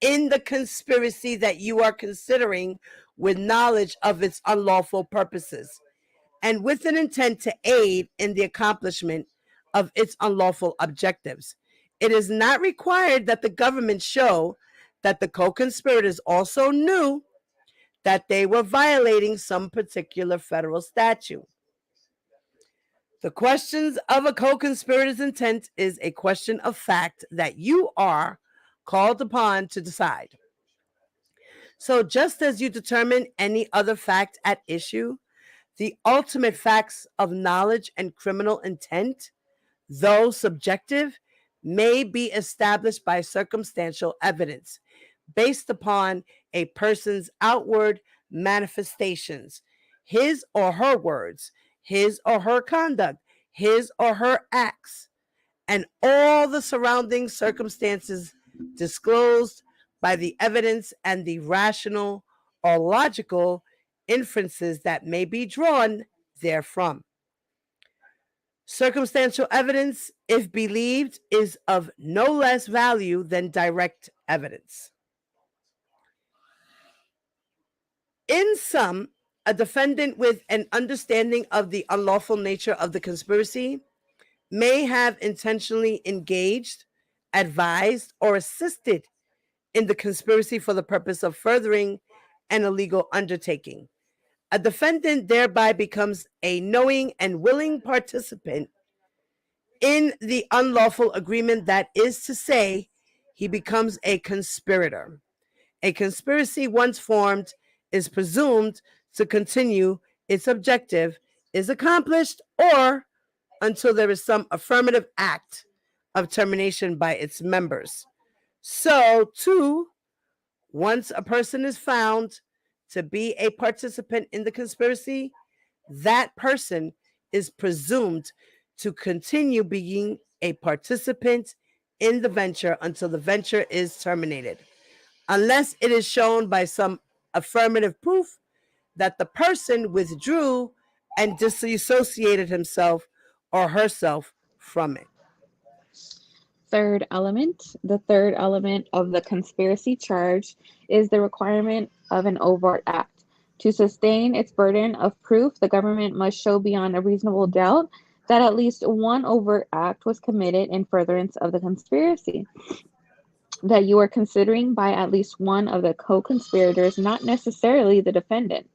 in the conspiracy that you are considering with knowledge of its unlawful purposes and with an intent to aid in the accomplishment of its unlawful objectives. It is not required that the government show that the co-conspirators also knew that they were violating some particular federal statute. The questions of a co-conspirator's intent is a question of fact that you are called upon to decide. So, just as you determine any other fact at issue, the ultimate facts of knowledge and criminal intent, though subjective, may be established by circumstantial evidence based upon a person's outward manifestations, his or her words, his or her conduct, his or her acts, and all the surrounding circumstances disclosed by the evidence and the rational or logical inferences that may be drawn therefrom. Circumstantial evidence, if believed, is of no less value than direct evidence. In sum, a defendant with an understanding of the unlawful nature of the conspiracy may have intentionally engaged, advised, or assisted in the conspiracy for the purpose of furthering an illegal undertaking. A defendant thereby becomes a knowing and willing participant in the unlawful agreement, that is to say, he becomes a conspirator. A conspiracy once formed is presumed to continue its objective, is accomplished, or until there is some affirmative act of termination by its members. So, too, once a person is found to be a participant in the conspiracy, that person is presumed to continue being a participant in the venture until the venture is terminated, unless it is shown by some affirmative proof that the person withdrew and disassociated himself or herself from it. Third element. The third element of the conspiracy charge is the requirement of an overt act. To sustain its burden of proof, the government must show beyond a reasonable doubt that at least one overt act was committed in furtherance of the conspiracy that you are considering by at least one of the co-conspirators, not necessarily the defendant.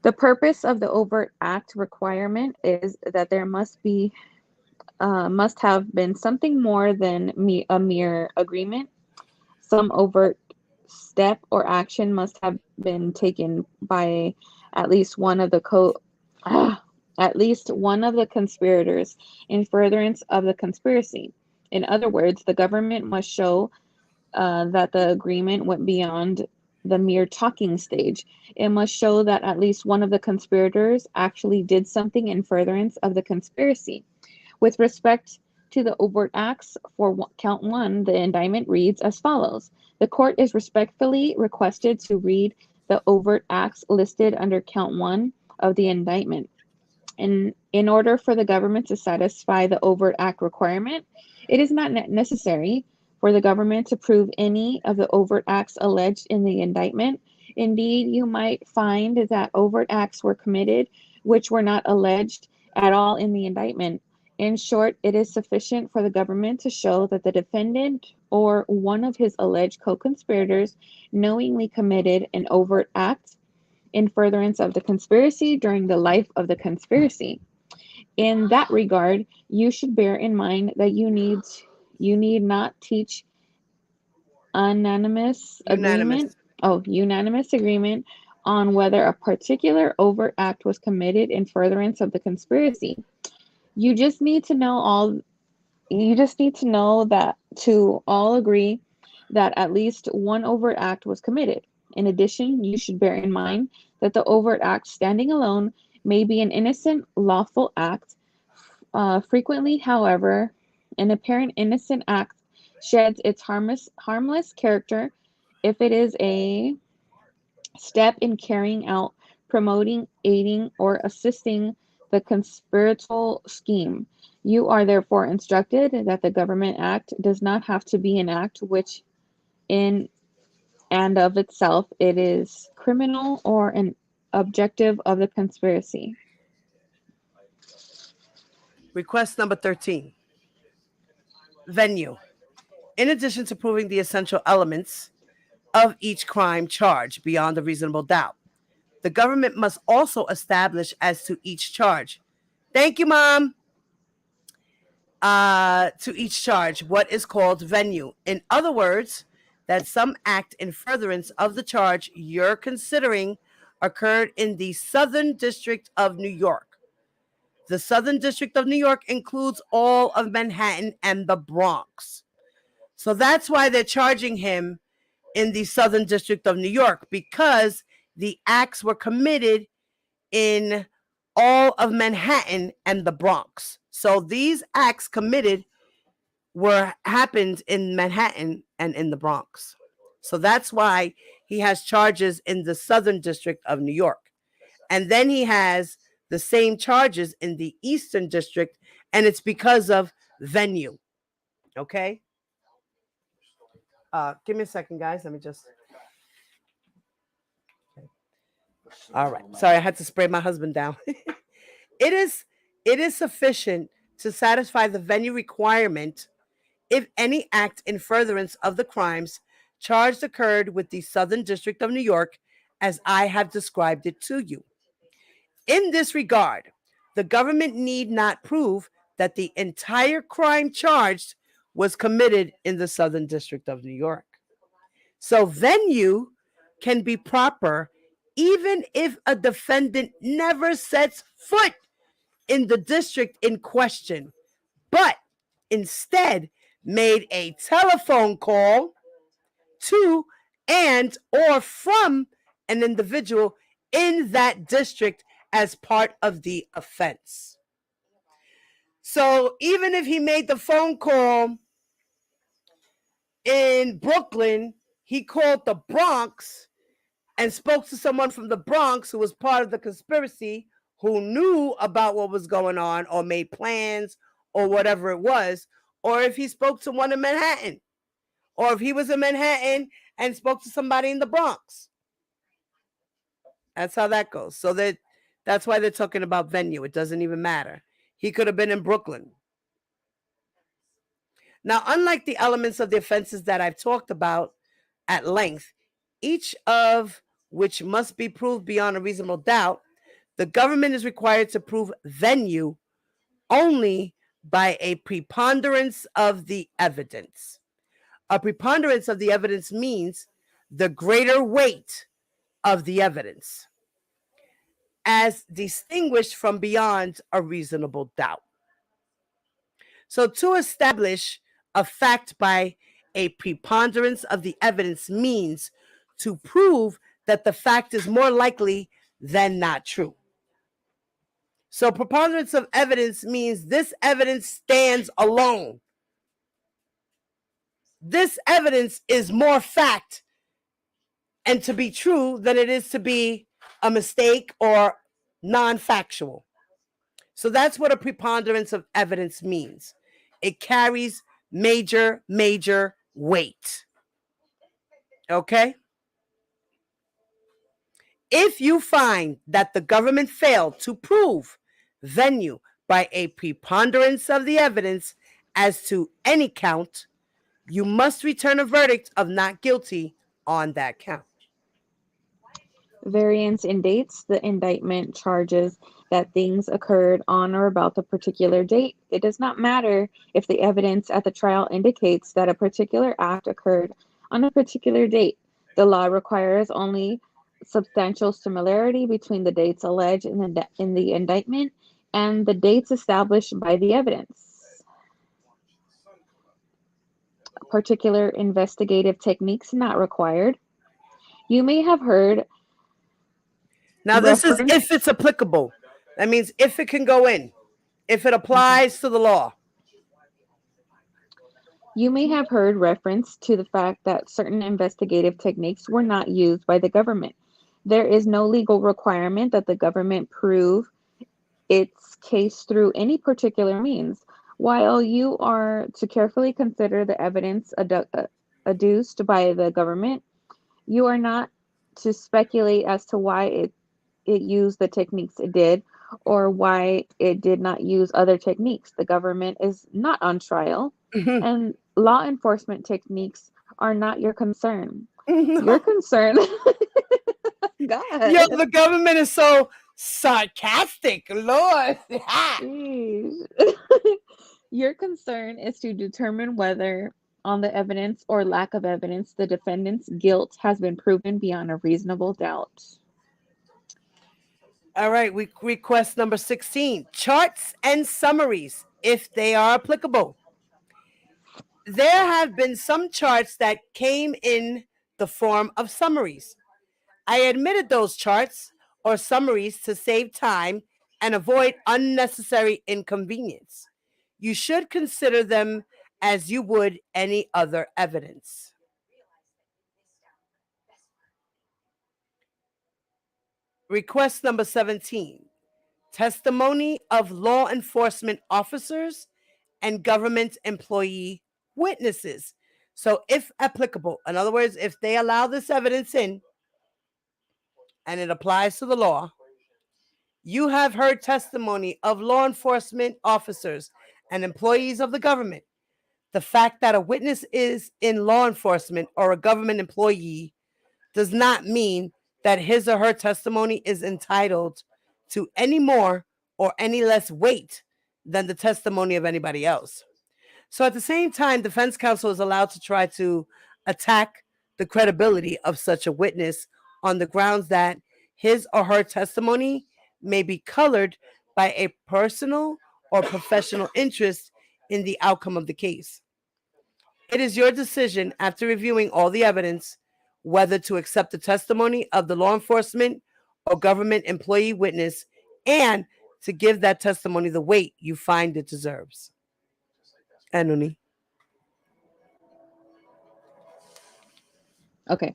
The purpose of the overt act requirement is that there must have been something more than a mere agreement. Some overt step or action must have been taken by at least one of the conspirators in furtherance of the conspiracy. In other words, the government must show that the agreement went beyond the mere talking stage. It must show that at least one of the conspirators actually did something in furtherance of the conspiracy. With respect to the overt acts for count one, the indictment reads as follows. The court is respectfully requested to read the overt acts listed under count one of the indictment. In order for the government to satisfy the overt act requirement, it is not necessary for the government to prove any of the overt acts alleged in the indictment. Indeed, you might find that overt acts were committed which were not alleged at all in the indictment. In short, it is sufficient for the government to show that the defendant or one of his alleged co-conspirators knowingly committed an overt act in furtherance of the conspiracy during the life of the conspiracy. In that regard, you should bear in mind that you need not teach unanimous agreement unanimous agreement on whether a particular overt act was committed in furtherance of the conspiracy. You just need to know that to all agree that at least one overt act was committed. In addition, you should bear in mind that the overt act standing alone may be an innocent, lawful act. Frequently, however, an apparent innocent act sheds its harmless character if it is a step in carrying out, promoting, aiding, or assisting the conspiratorial scheme. You are therefore instructed that the government act does not have to be an act which, in and of itself, it is criminal or an objective of the conspiracy. Request number 13. Venue. In addition to proving the essential elements of each crime charge beyond a reasonable doubt, the government must also establish as to each charge. Thank you, Mom. To each charge what is called venue. In other words, that some act in furtherance of the charge you're considering occurred in the Southern District of New York. The Southern District of New York includes all of Manhattan and the Bronx. So that's why they're charging him in the Southern District of New York, because the acts were committed in all of Manhattan and the Bronx. So these acts committed happened in Manhattan and in the Bronx. So that's why he has charges in the Southern District of New York. And then he has the same charges in the Eastern District, and it's because of venue. Okay? Give me a second, guys. Let me just... Okay. All right. Sorry, I had to spray my husband down. It is sufficient to satisfy the venue requirement if any act in furtherance of the crimes charged occurred with the Southern District of New York, as I have described it to you. In this regard, the government need not prove that the entire crime charged was committed in the Southern District of New York. So venue can be proper even if a defendant never sets foot in the district in question, but instead made a telephone call to and or from an individual in that district as part of the offense. So even if he made the phone call in Brooklyn, he called the Bronx and spoke to someone from the Bronx who was part of the conspiracy, who knew about what was going on or made plans or whatever it was, or if he spoke to one in Manhattan, or if he was in Manhattan and spoke to somebody in the Bronx. That's how that goes. So that's why they're talking about venue. It doesn't even matter. He could have been in Brooklyn. Now, unlike the elements of the offenses that I've talked about at length, each of which must be proved beyond a reasonable doubt, the government is required to prove venue only by a preponderance of the evidence. A preponderance of the evidence means the greater weight of the evidence, as distinguished from beyond a reasonable doubt. So to establish a fact by a preponderance of the evidence means to prove that the fact is more likely than not true. So preponderance of evidence means this evidence stands alone. This evidence is more fact and to be true than it is to be a mistake or non-factual. So that's what a preponderance of evidence means. It carries major weight. Okay? If you find that the government failed to prove venue by a preponderance of the evidence as to any count, you must return a verdict of not guilty on that count. Variance in dates. The indictment charges that things occurred on or about the particular date. It does not matter if the evidence at the trial indicates that a particular act occurred on a particular date. The law requires only substantial similarity between the dates alleged in the indictment and the dates established by the evidence. Particular investigative techniques not required. You may have heard Now, this is if it's applicable. That means if it can go in, if it applies to the law. You may have heard reference to the fact that certain investigative techniques were not used by the government. There is no legal requirement that the government prove its case through any particular means. While you are to carefully consider the evidence adduced by the government, you are not to speculate as to why it used the techniques it did or why it did not use other techniques. The government is not on trial, and law enforcement techniques are not your concern. Your concern. God. Yo, the government is so sarcastic, Lord. Your concern is to determine whether, on the evidence or lack of evidence, the defendant's guilt has been proven beyond a reasonable doubt. All right, request number 16, charts and summaries, if they are applicable. There have been some charts that came in the form of summaries. I admitted those charts or summaries to save time and avoid unnecessary inconvenience. You should consider them as you would any other evidence. Request number 17, testimony of law enforcement officers and government employee witnesses. So, if applicable, in other words, if they allow this evidence in and it applies to the law, you have heard testimony of law enforcement officers and employees of the government. The fact that a witness is in law enforcement or a government employee does not mean that his or her testimony is entitled to any more or any less weight than the testimony of anybody else. So at the same time, defense counsel is allowed to try to attack the credibility of such a witness on the grounds that his or her testimony may be colored by a personal or professional interest in the outcome of the case. It is your decision, after reviewing all the evidence, whether to accept the testimony of the law enforcement or government employee witness and to give that testimony the weight you find it deserves. Anoni. Okay.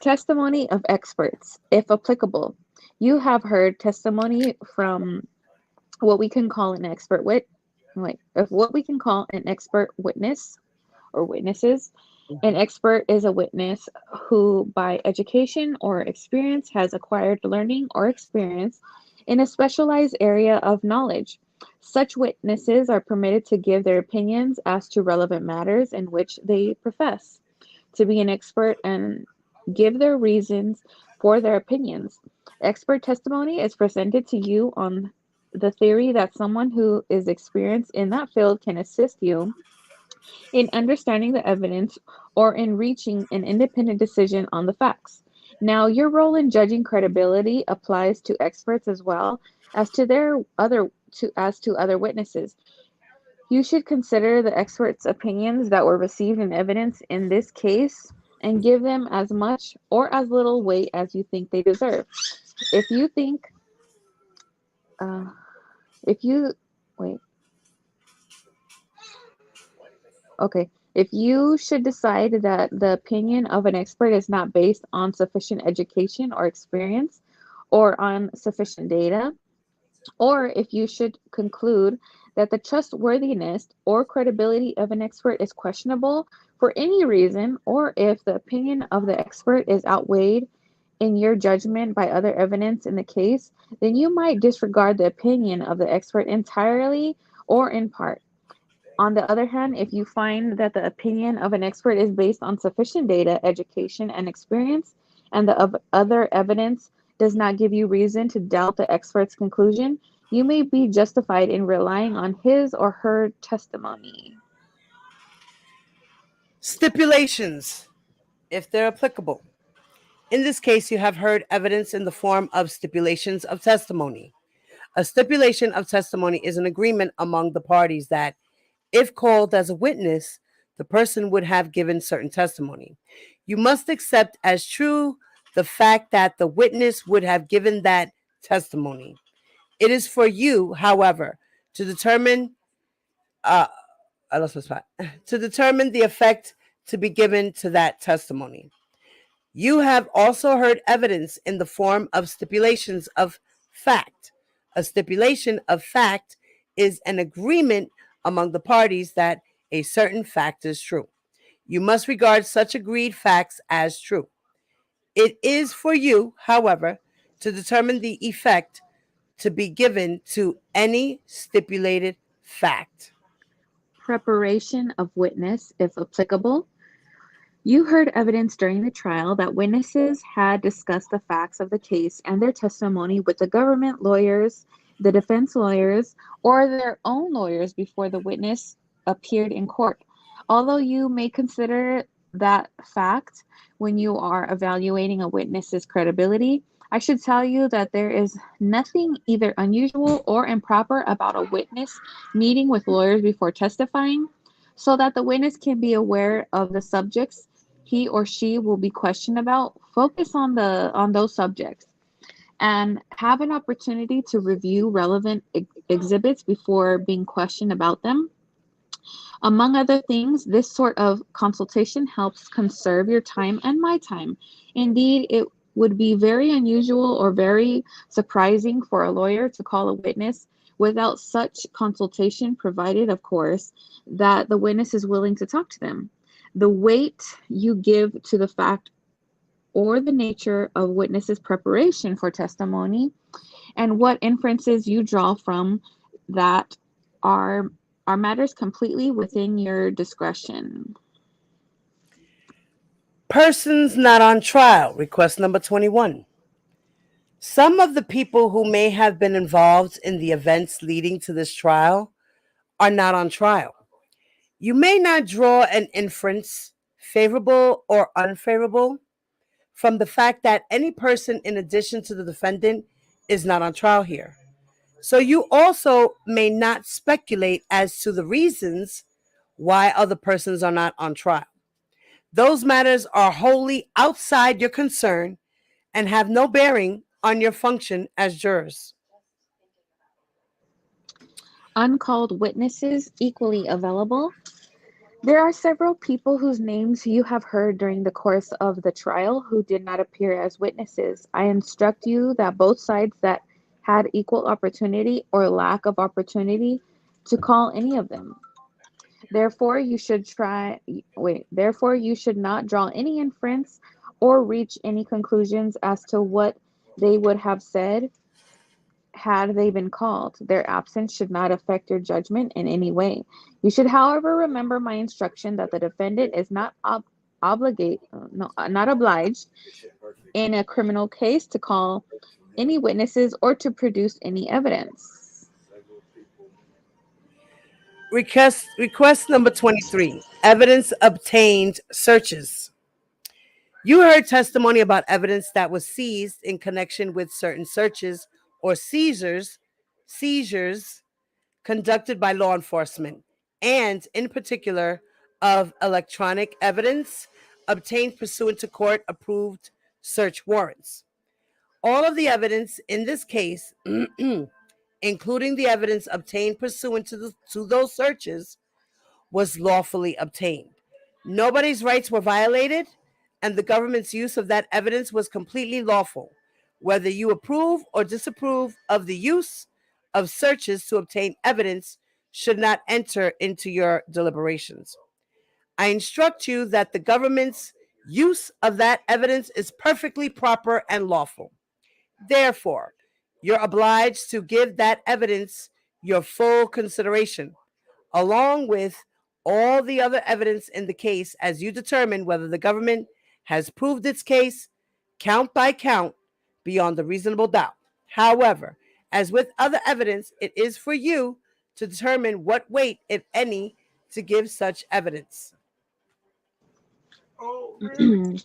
Testimony of experts, if applicable. You have heard testimony from what we can call an expert what we can call an expert witness or witnesses. An expert is a witness who, by education or experience, has acquired learning or experience in a specialized area of knowledge. Such witnesses are permitted to give their opinions as to relevant matters in which they profess to be an expert and give their reasons for their opinions. Expert testimony is presented to you on the theory that someone who is experienced in that field can assist you in understanding the evidence or in reaching an independent decision on the facts. Now, your role in judging credibility applies to experts as well as to other witnesses. You should consider the experts' opinions that were received in evidence in this case and give them as much or as little weight as you think they deserve. If you think, if you should decide that the opinion of an expert is not based on sufficient education or experience or on sufficient data, or if you should conclude that the trustworthiness or credibility of an expert is questionable for any reason, or if the opinion of the expert is outweighed in your judgment by other evidence in the case, then you might disregard the opinion of the expert entirely or in part. On the other hand, if you find that the opinion of an expert is based on sufficient data, education, and experience, and the other evidence does not give you reason to doubt the expert's conclusion, you may be justified in relying on his or her testimony. Stipulations, if they're applicable. In this case, you have heard evidence in the form of stipulations of testimony. A stipulation of testimony is an agreement among the parties that, if called as a witness, the person would have given certain testimony. You must accept as true the fact that the witness would have given that testimony. It is for you, however, to determine I lost my spot. To determine the effect to be given to that testimony. You have also heard evidence in the form of stipulations of fact. A stipulation of fact is an agreement among the parties that a certain fact is true. You must regard such agreed facts as true. It is for you, however, to determine the effect to be given to any stipulated fact. Preparation of witness, if applicable. You heard evidence during the trial that witnesses had discussed the facts of the case and their testimony with the government lawyers, the defense lawyers, or their own lawyers before the witness appeared in court. Although you may consider that fact when you are evaluating a witness's credibility, I should tell you that there is nothing either unusual or improper about a witness meeting with lawyers before testifying, so that the witness can be aware of the subjects he or she will be questioned about. Focus on those subjects and have an opportunity to review relevant exhibits before being questioned about them. Among other things, this sort of consultation helps conserve your time and my time. Indeed, it would be very unusual or very surprising for a lawyer to call a witness without such consultation, provided, of course, that the witness is willing to talk to them. The weight you give to the fact or the nature of witnesses' preparation for testimony and what inferences you draw from that are matters completely within your discretion. Persons not on trial, request number 21. Some of the people who may have been involved in the events leading to this trial are not on trial. You may not draw an inference, favorable or unfavorable, from the fact that any person in addition to the defendant is not on trial here. So you also may not speculate as to the reasons why other persons are not on trial. Those matters are wholly outside your concern and have no bearing on your function as jurors. Uncalled witnesses equally available. There are several people whose names you have heard during the course of the trial who did not appear as witnesses. I instruct you that both sides that had equal opportunity or lack of opportunity to call any of them. Therefore, you should not draw any inference or reach any conclusions as to what they would have said had they been called. Their absence should not affect your judgment in any way. You should, however, remember my instruction that the defendant is not obliged in a criminal case to call any witnesses or to produce any evidence. Request number 23. Evidence obtained searches. You heard testimony about evidence that was seized in connection with certain searches or seizures conducted by law enforcement, and in particular of electronic evidence obtained pursuant to court-approved search warrants. All of the evidence in this case, including the evidence obtained pursuant to those searches, was lawfully obtained. Nobody's rights were violated, and the government's use of that evidence was completely lawful. Whether you approve or disapprove of the use of searches to obtain evidence should not enter into your deliberations. I instruct you that the government's use of that evidence is perfectly proper and lawful. Therefore, you're obliged to give that evidence your full consideration, along with all the other evidence in the case, as you determine whether the government has proved its case count by count beyond a reasonable doubt. However, as with other evidence, it is for you to determine what weight, if any, to give such evidence.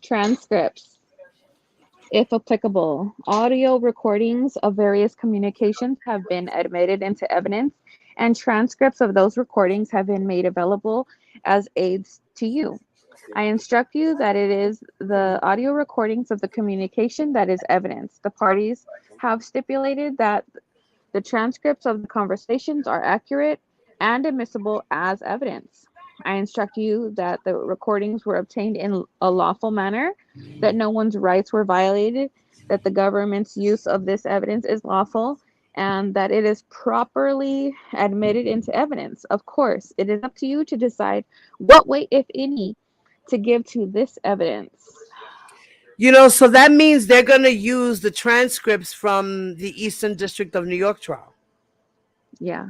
Transcripts, if applicable. Audio recordings of various communications have been admitted into evidence, and transcripts of those recordings have been made available as aids to you. I instruct you that it is the audio recordings of the communication that is evidence. The parties have stipulated that the transcripts of the conversations are accurate and admissible as evidence. I instruct you that the recordings were obtained in a lawful manner, that no one's rights were violated, that the government's use of this evidence is lawful, and that it is properly admitted into evidence. Of course, it is up to you to decide what weight, if any, to give to this evidence. So that means they're going to use the transcripts from the Eastern District of New York trial. Yeah.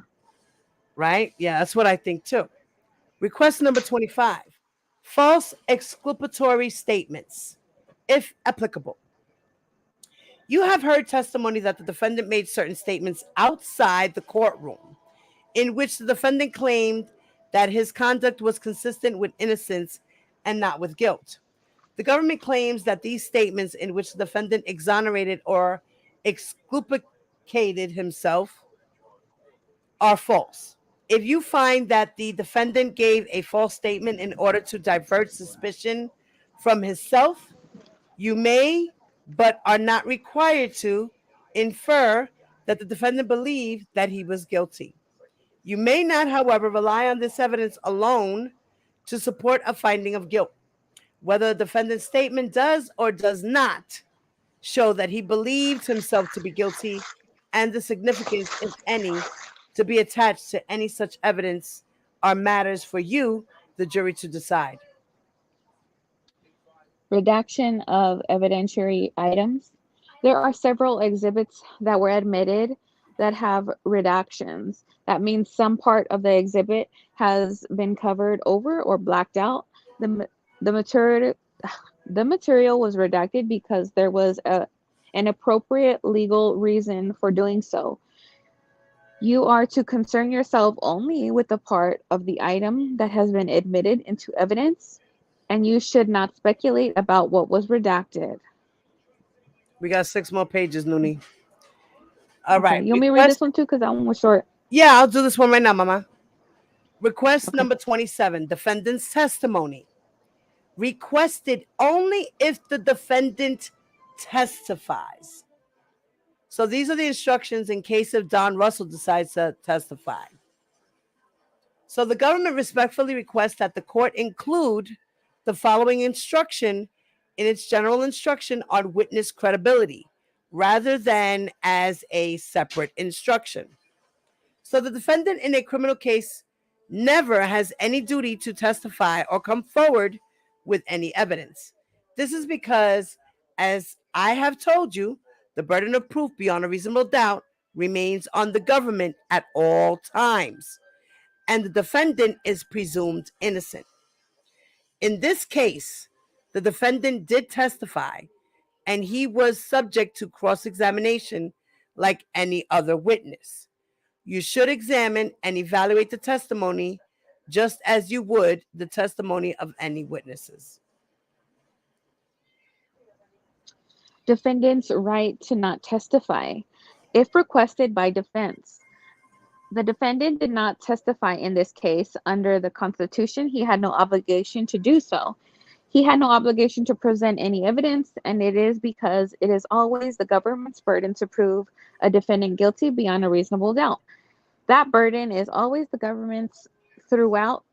Right? Yeah, that's what I think too. Request number 25. False exculpatory statements, if applicable. You have heard testimony that the defendant made certain statements outside the courtroom in which the defendant claimed that his conduct was consistent with innocence and not with guilt. The government claims that these statements in which the defendant exonerated or exculpated himself are false. If you find that the defendant gave a false statement in order to divert suspicion from himself, you may, but are not required to, infer that the defendant believed that he was guilty. You may not, however, rely on this evidence alone to support a finding of guilt. Whether the defendant's statement does or does not show that he believed himself to be guilty, and the significance, if any, to be attached to any such evidence are matters for you, the jury, to decide. Redaction of evidentiary items. There are several exhibits that were admitted that have redactions. That means some part of the exhibit has been covered over or blacked out. The material was redacted because there was an appropriate legal reason for doing so. You are to concern yourself only with the part of the item that has been admitted into evidence, and you should not speculate about what was redacted. We got 6 more pages, Noonie. All Okay, right. you want me to read this one too? Because that one was short. Yeah, I'll do this one right now, Mama. Request number 27, defendant's testimony. Requested only if the defendant testifies. So these are the instructions in case if Don Russell decides to testify. So the government respectfully requests that the court include the following instruction in its general instruction on witness credibility, rather than as a separate instruction. So the defendant in a criminal case never has any duty to testify or come forward with any evidence. This is because, as I have told you, the burden of proof beyond a reasonable doubt remains on the government at all times, and the defendant is presumed innocent. In this case, the defendant did testify, and he was subject to cross-examination like any other witness. You should examine and evaluate the testimony just as you would the testimony of any witnesses. Defendant's right to not testify, if requested by defense. The defendant did not testify in this case. Under the Constitution, he had no obligation to do so. He had no obligation to present any evidence, and it is because it is always the government's burden to prove a defendant guilty beyond a reasonable doubt. That burden is always the government's throughout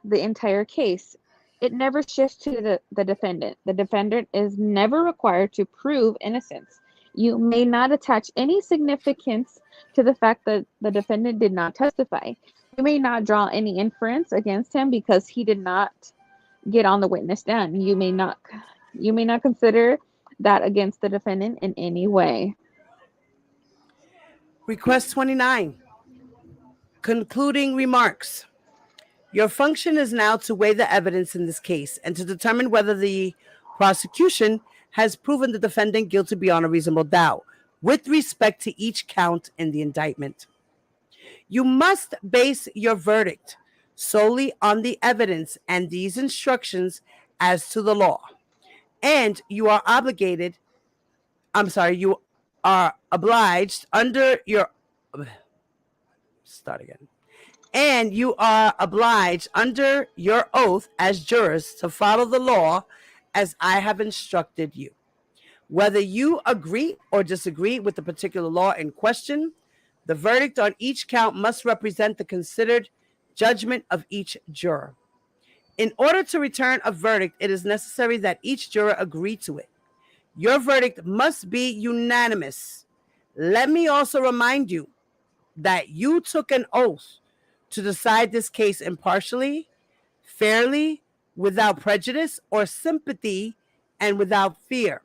the entire case. It never shifts to the defendant. The defendant is never required to prove innocence. You may not attach any significance to the fact that the defendant did not testify. You may not draw any inference against him because he did not get on the witness stand. You may not consider that against the defendant in any way. Request 29. Concluding remarks. Your function is now to weigh the evidence in this case and to determine whether the prosecution has proven the defendant guilty beyond a reasonable doubt with respect to each count in the indictment. You must base your verdict solely on the evidence and these instructions as to the law. And you are you are obliged under your, start again. And you are obliged under your oath as jurors to follow the law as I have instructed you. Whether you agree or disagree with the particular law in question, the verdict on each count must represent the considered judgment of each juror. In order to return a verdict, it is necessary that each juror agree to it. Your verdict must be unanimous. Let me also remind you that you took an oath to decide this case impartially, fairly, without prejudice or sympathy, and without fear,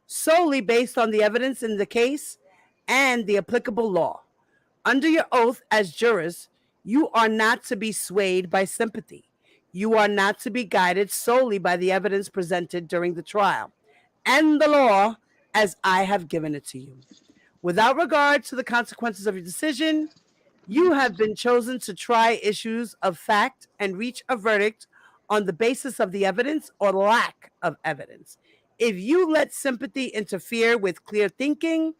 solely based on the evidence in the case and the applicable law. Under your oath as jurors, you are not to be swayed by sympathy. You are not to be guided solely by the evidence presented during the trial and the law as I have given it to you. Without regard to the consequences of your decision, you have been chosen to try issues of fact and reach a verdict on the basis of the evidence or lack of evidence. If you let sympathy interfere with clear thinking,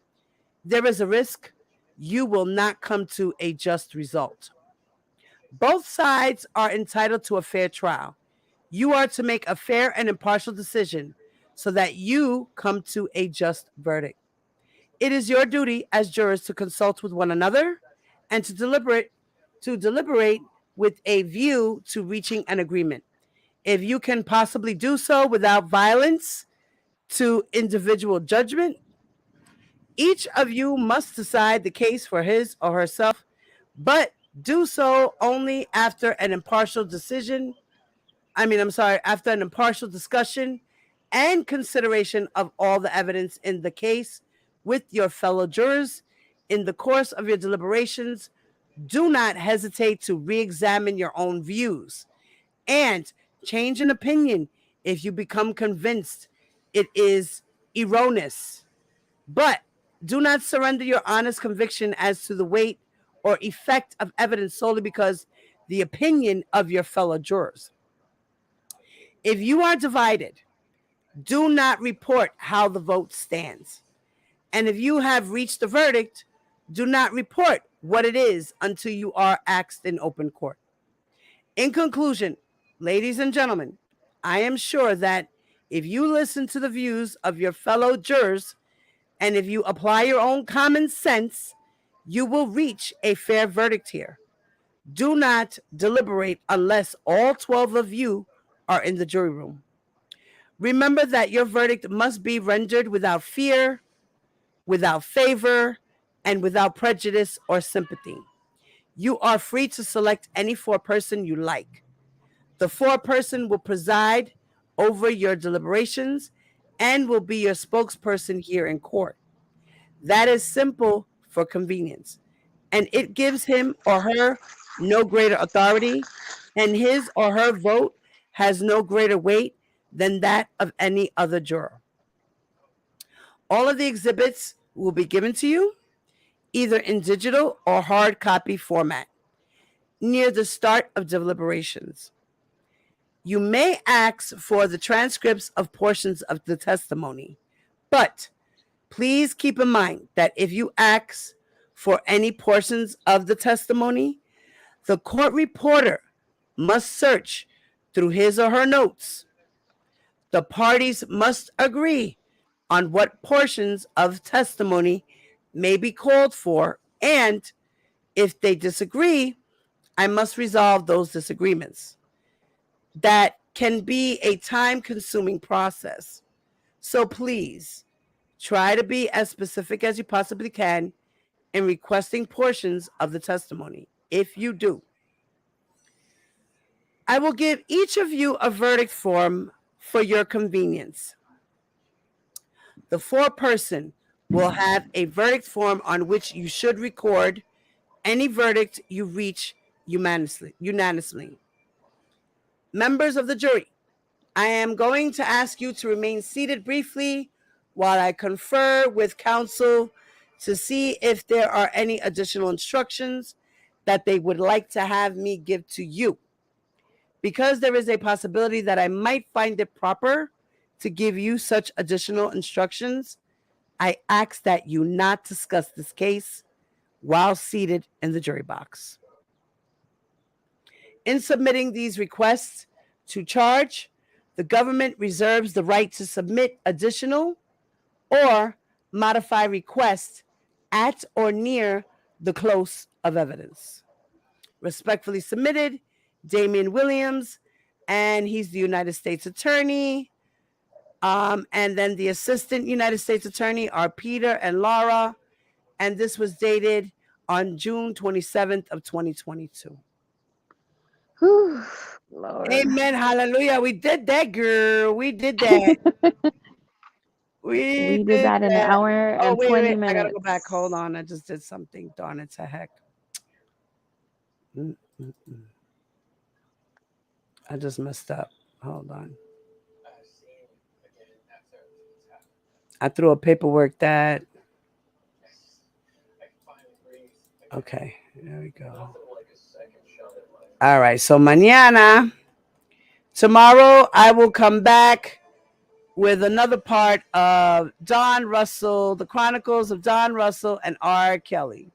there is a risk you will not come to a just result. Both sides are entitled to a fair trial. You are to make a fair and impartial decision so that you come to a just verdict. It is your duty as jurors to consult with one another and to deliberate with a view to reaching an agreement. If you can possibly do so without violence to individual judgment, each of you must decide the case for his or herself, but do so only after an impartial after an impartial discussion and consideration of all the evidence in the case with your fellow jurors. In the course of your deliberations, do not hesitate to re-examine your own views and change an opinion if you become convinced it is erroneous. But do not surrender your honest conviction as to the weight or effect of evidence solely because the opinion of your fellow jurors. If you are divided, do not report how the vote stands. And if you have reached a verdict, do not report what it is until you are asked in open court. In conclusion, ladies and gentlemen, I am sure that if you listen to the views of your fellow jurors and if you apply your own common sense, you will reach a fair verdict here. Do not deliberate unless all 12 of you are in the jury room. Remember that your verdict must be rendered without fear, without favor, and without prejudice or sympathy. You are free to select any foreperson you like. The foreperson will preside over your deliberations and will be your spokesperson here in court. That is simple for convenience, and it gives him or her no greater authority, and his or her vote has no greater weight than that of any other juror. All of the exhibits will be given to you, either in digital or hard copy format, near the start of deliberations. You may ask for the transcripts of portions of the testimony, but please keep in mind that if you ask for any portions of the testimony, the court reporter must search through his or her notes. The parties must agree on what portions of testimony may be called for, and if they disagree, I must resolve those disagreements. That can be a time-consuming process. So please, try to be as specific as you possibly can in requesting portions of the testimony. If you do, I will give each of you a verdict form for your convenience. The foreperson will have a verdict form on which you should record any verdict you reach unanimously. Members of the jury, I am going to ask you to remain seated briefly while I confer with counsel to see if there are any additional instructions that they would like to have me give to you. Because there is a possibility that I might find it proper to give you such additional instructions, I ask that you not discuss this case while seated in the jury box. In submitting these requests to charge, the government reserves the right to submit additional or modify requests at or near the close of evidence. Respectfully submitted, Damian Williams, and he's the United States Attorney. And then the Assistant United States Attorney are Peter and Laura. And this was dated on June 27th of 2022. Whew, Lord. Amen. Hallelujah. We did that, girl. We did that. We did that in an hour and 20 minutes. I gotta go back. Hold on. I just did something. Darn it to heck. I just messed up. Hold on. I threw a paperwork that. Okay. There we go. All right. So mañana, tomorrow, I will come back with another part of Don Russell, the Chronicles of Don Russell and R. Kelly.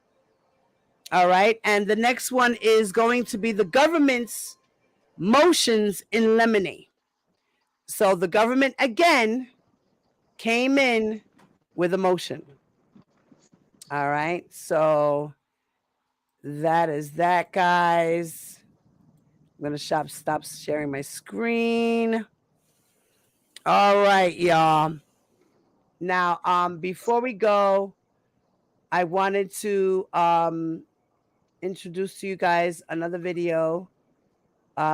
All right. And the next one is going to be the government's motions in limine. So the government again came in with a motion. All right. So that is that, guys. I'm going to stop sharing my screen. All right, y'all. Now, before we go, I wanted to introduce to you guys another video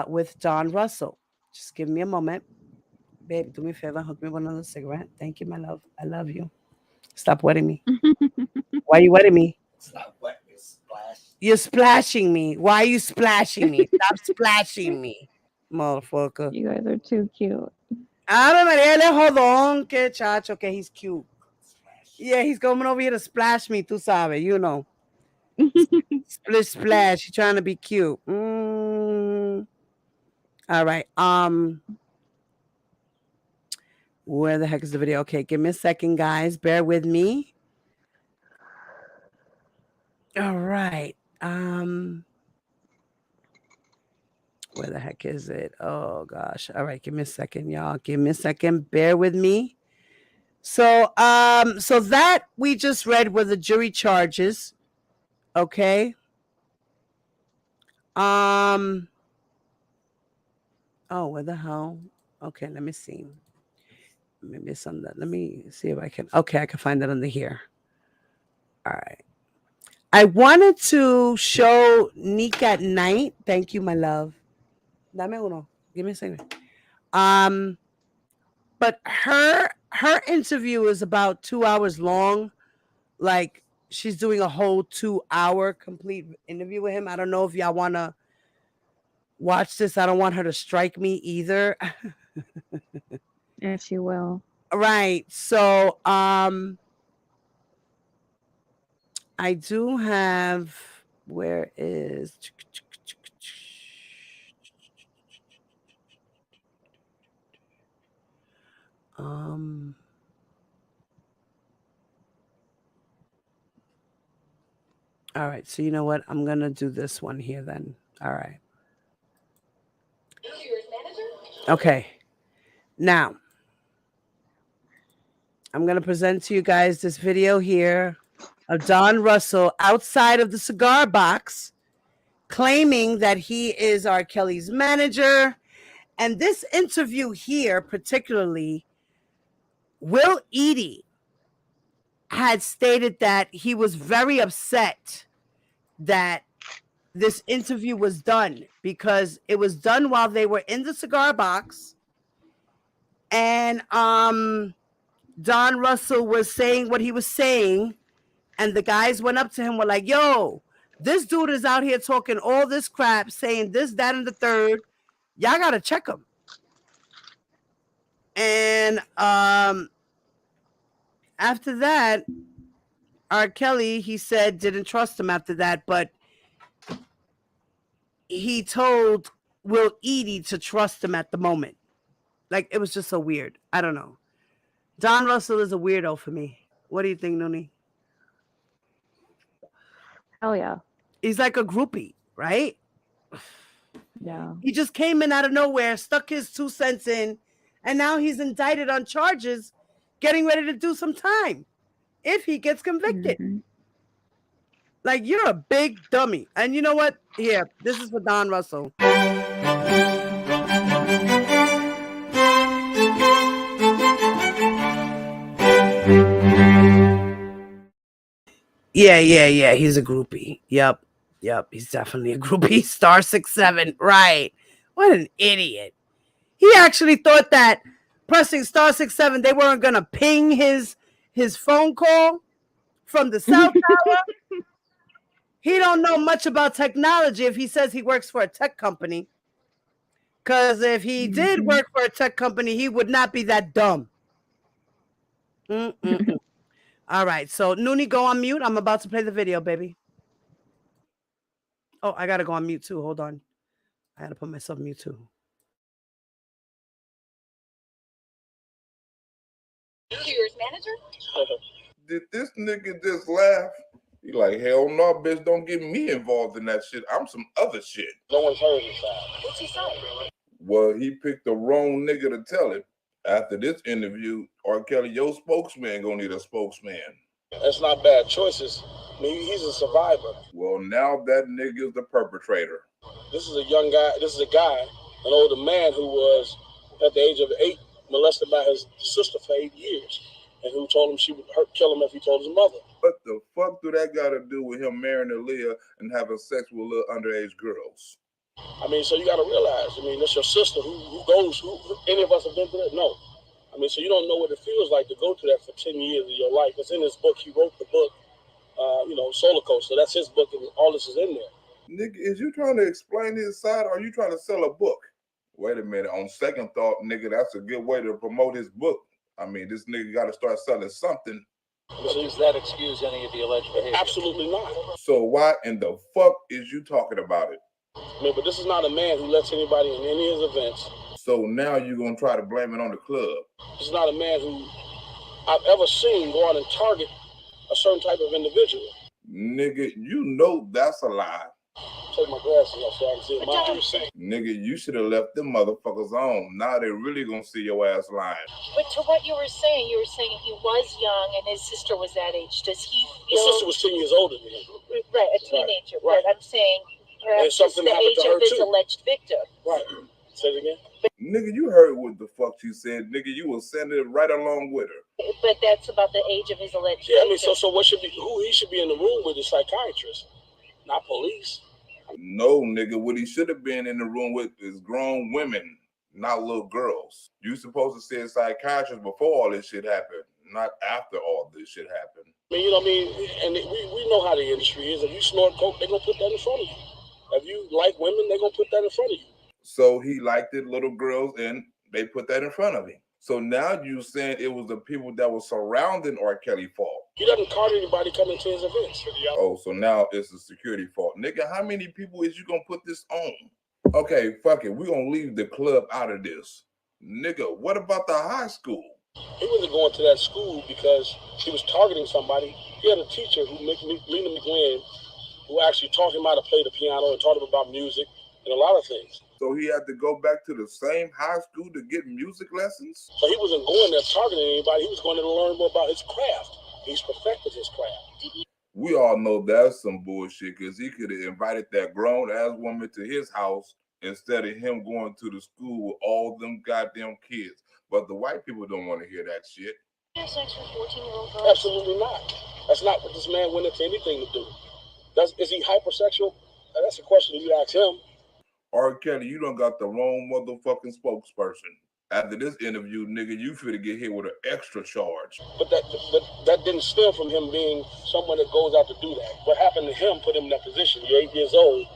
with Don Russell. Just give me a moment. Babe, do me a favor. Hook me with another cigarette. Thank you, my love. I love you. Stop wetting me. Why are you wetting me? It's not wet. It's splashed. You're splashing me. Why are you splashing me? Stop splashing me, motherfucker. You guys are too cute. Ave María, le jodón, que chacho, que he's cute. Yeah, he's coming over here to splash me, tú sabes, you know. Splish splash. He's trying to be cute. All right. Where the heck is the video? Okay, give me a second, guys. Bear with me. All right. Where the heck is it? Oh gosh. All right, give me a second, y'all. Give me a second. Bear with me. So that we just read were the jury charges. Okay. Oh, where the hell? Okay, let me see. Maybe it's on that. Let me see if I can. Okay, I can find it under here. All right. I wanted to show Nick at night. Thank you, my love. Dame uno. Give me a second. But her interview is about 2 hours long. Like, she's doing a whole 2-hour complete interview with him. I don't know if y'all want to watch this. I don't want her to strike me either. Yeah, she will. Right. So, I do have, where is, all right. So you know what? I'm going to do this one here then. All right. Okay. Now, I'm going to present to you guys this video here of Don Russell outside of the cigar box claiming that he is R. Kelly's manager. And this interview here, particularly, Will Eady had stated that he was very upset that this interview was done because it was done while they were in the cigar box. And Don Russell was saying what he was saying. And the guys went up to him, were like, yo, this dude is out here talking all this crap, saying this, that, and the third. Y'all got to check him. And after that, R. Kelly, he said, didn't trust him after that, but he told Will Eady to trust him at the moment. Like, it was just so weird. I don't know. Don Russell is a weirdo for me. What do you think, Noonie? Hell yeah. He's like a groupie, right? Yeah. He just came in out of nowhere, stuck his 2 cents in, and now he's indicted on charges, getting ready to do some time if he gets convicted. Mm-hmm. Like, you're a big dummy. And you know what? Here, this is for Don Russell. Yeah. He's a groupie. Yep. He's definitely a groupie. Star 67. Right. What an idiot. He actually thought that pressing star 67, they weren't gonna ping his phone call from the cell tower. He don't know much about technology if he says he works for a tech company. Because if he did work for a tech company, he would not be that dumb. All right, so Noonie, go on mute. I'm about to play the video, baby. Oh, I gotta go on mute too. Hold on. I gotta put myself on mute too. Cheers, manager. Did this nigga just laugh? He like, hell no, bitch, don't get me involved in that shit. I'm some other shit. No one's heard his side. What's he say? Well, he picked the wrong nigga to tell it. After this interview, R. Kelly, your spokesman gonna need a spokesman. That's not bad choices. I mean, he's a survivor. Well, now that nigga is the perpetrator. This is a young guy. This is a guy, an older man who was, at the age of 8, molested by his sister for 8 years, and who told him she would kill him if he told his mother. What the fuck do that got to do with him marrying Aaliyah and having sex with little underage girls? I mean, so you got to realize, I mean, that's your sister. Who any of us have been through that? No. I mean, so you don't know what it feels like to go through that for 10 years of your life. It's in his book. He wrote the book, Solar Coaster. That's his book, and all this is in there. Nigga, is you trying to explain his side, or are you trying to sell a book? Wait a minute. On second thought, nigga, that's a good way to promote his book. I mean, this nigga got to start selling something. So does that excuse any of the alleged behavior? Absolutely not. So why in the fuck is you talking about it? I mean, but this is not a man who lets anybody in any of his events. So now you're going to try to blame it on the club. This is not a man who I've ever seen go out and target a certain type of individual. Nigga, you know that's a lie. Take my glasses off so I can see what you're saying. Nigga, you should have left them motherfuckers on. Now they really gonna see your ass lying. But to what you were saying he was young and his sister was that age. Does he feel... His sister was 10 years older than him. Right, a teenager. Right. But I'm saying perhaps it's the age of his alleged victim. Right. Say it again. Nigga, you heard what the fuck she said. Nigga, you was sending it right along with her. But that's about the age of his alleged victim. Yeah, I mean, so what should be, who he should be in the room with is psychiatrist, not police. No, nigga, what he should have been in the room with is grown women, not little girls. You supposed to see a psychiatrist before all this shit happened, not after all this shit happened. I mean, you know what I mean? And we know how the industry is. If you snort coke, they're going to put that in front of you. If you like women, they're going to put that in front of you. So he liked it, little girls, and they put that in front of him. So now you saying it was the people that were surrounding R. Kelly fault. He doesn't card anybody coming to his events. Oh, so now it's a security fault. Nigga, how many people is you gonna put this on? Okay, fuck it. We're gonna leave the club out of this. Nigga, what about the high school? He wasn't going to that school because he was targeting somebody. He had a teacher, Lena McGuinn, who actually taught him how to play the piano and taught him about music and a lot of things. So he had to go back to the same high school to get music lessons? So he wasn't going there targeting anybody. He was going to learn more about his craft. He's perfected his craft. We all know that's some bullshit because he could have invited that grown-ass woman to his house instead of him going to the school with all them goddamn kids. But the white people don't want to hear that shit. Have sex with 14-year-old girls? Absolutely not. That's not what this man went into anything to do. Is he hypersexual? That's a question you ask him. R. Kelly, you done got the wrong motherfucking spokesperson. After this interview, nigga, you finna get hit with an extra charge. But that didn't stem from him being someone that goes out to do that. What happened to him put him in that position. You're 8 years old.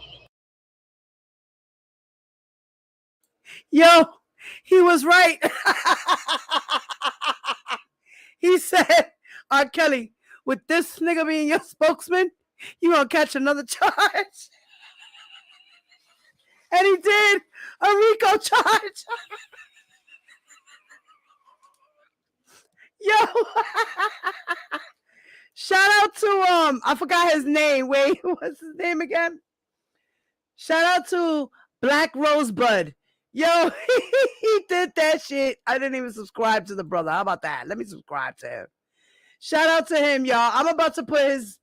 Yo, He was right. He said, R. Kelly, with this nigga being your spokesman, you gonna catch another charge. And he did a RICO charge. Yo. Shout out to I forgot his name. Wait, what's his name again? Shout out to Black Rosebud. Yo, he did that shit. I didn't even subscribe to the brother. How about that? Let me subscribe to him. Shout out to him, y'all. I'm about to put his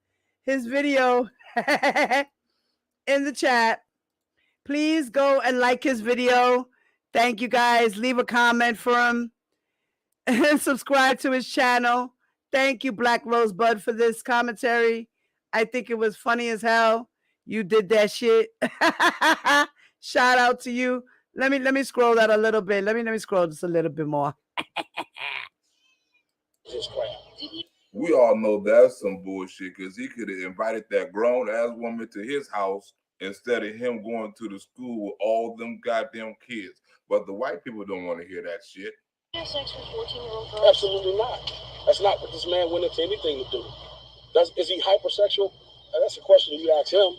video in the chat. Please go and like his video. Thank you guys. Leave a comment for him and subscribe to his channel. Thank you, Black Rosebud, for this commentary. I think it was funny as hell. You did that shit. Shout out to you. Let me scroll that a little bit. Let me scroll just a little bit more. We all know that's some bullshit because he could have invited that grown ass woman to his house instead of him going to the school with all them goddamn kids. But the white people don't want to hear that shit. Have sex with 14-year-old girls? Absolutely not. That's not what this man went into anything to do. Is he hypersexual? That's a question you ask him.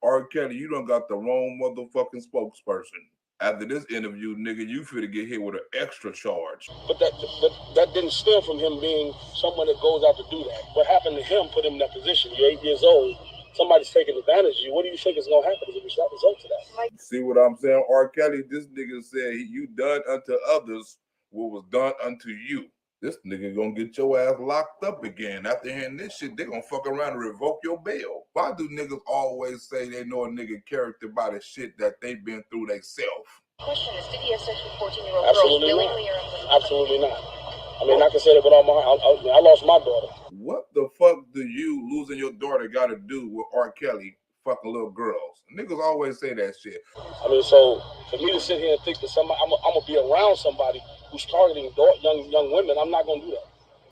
R. Kelly, you done got the wrong motherfucking spokesperson. After this interview, nigga, you finna get hit with an extra charge. But that didn't stem from him being someone that goes out to do that. What happened to him put him in that position. You're 8 years old. Somebody's taking advantage of you. What do you think is going to happen as a result of that? See what I'm saying? R. Kelly, this nigga said you done unto others what was done unto you. This nigga gonna get your ass locked up again. After hearing this shit, they gonna fuck around and revoke your bail. Why do niggas always say they know a nigga character by the shit that they been through themselves? Question is, did he have sex with 14-year-old girls willingly or unwillingly? Absolutely not. I mean, I can say that with all my heart. I lost my daughter. What the fuck do you losing your daughter got to do with R. Kelly fucking little girls? Niggas always say that shit. I mean, so for me to sit here and think that somebody, I'm gonna be around somebody who's targeting young women, I'm not gonna do that.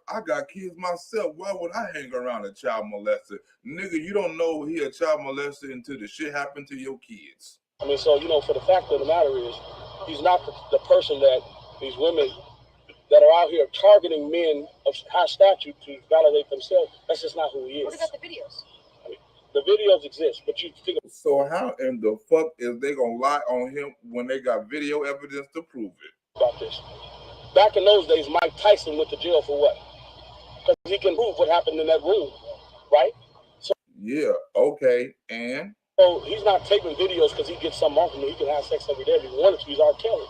I got kids myself. Why would I hang around a child molester? Nigga, you don't know he a child molester until the shit happened to your kids. I mean, so, for the fact of the matter is, he's not the person that these women that are out here targeting men of high stature to validate themselves. That's just not who he is. What about the videos? I mean, the videos exist, but you think. So how in the fuck is they gonna lie on him when they got video evidence to prove it? About this. Back in those days, Mike Tyson went to jail for what? Because he can prove what happened in that room, right? So, yeah, okay, and? So he's not taping videos because he gets something off of me. He can have sex every day if he wanted to. He's R. Kelly.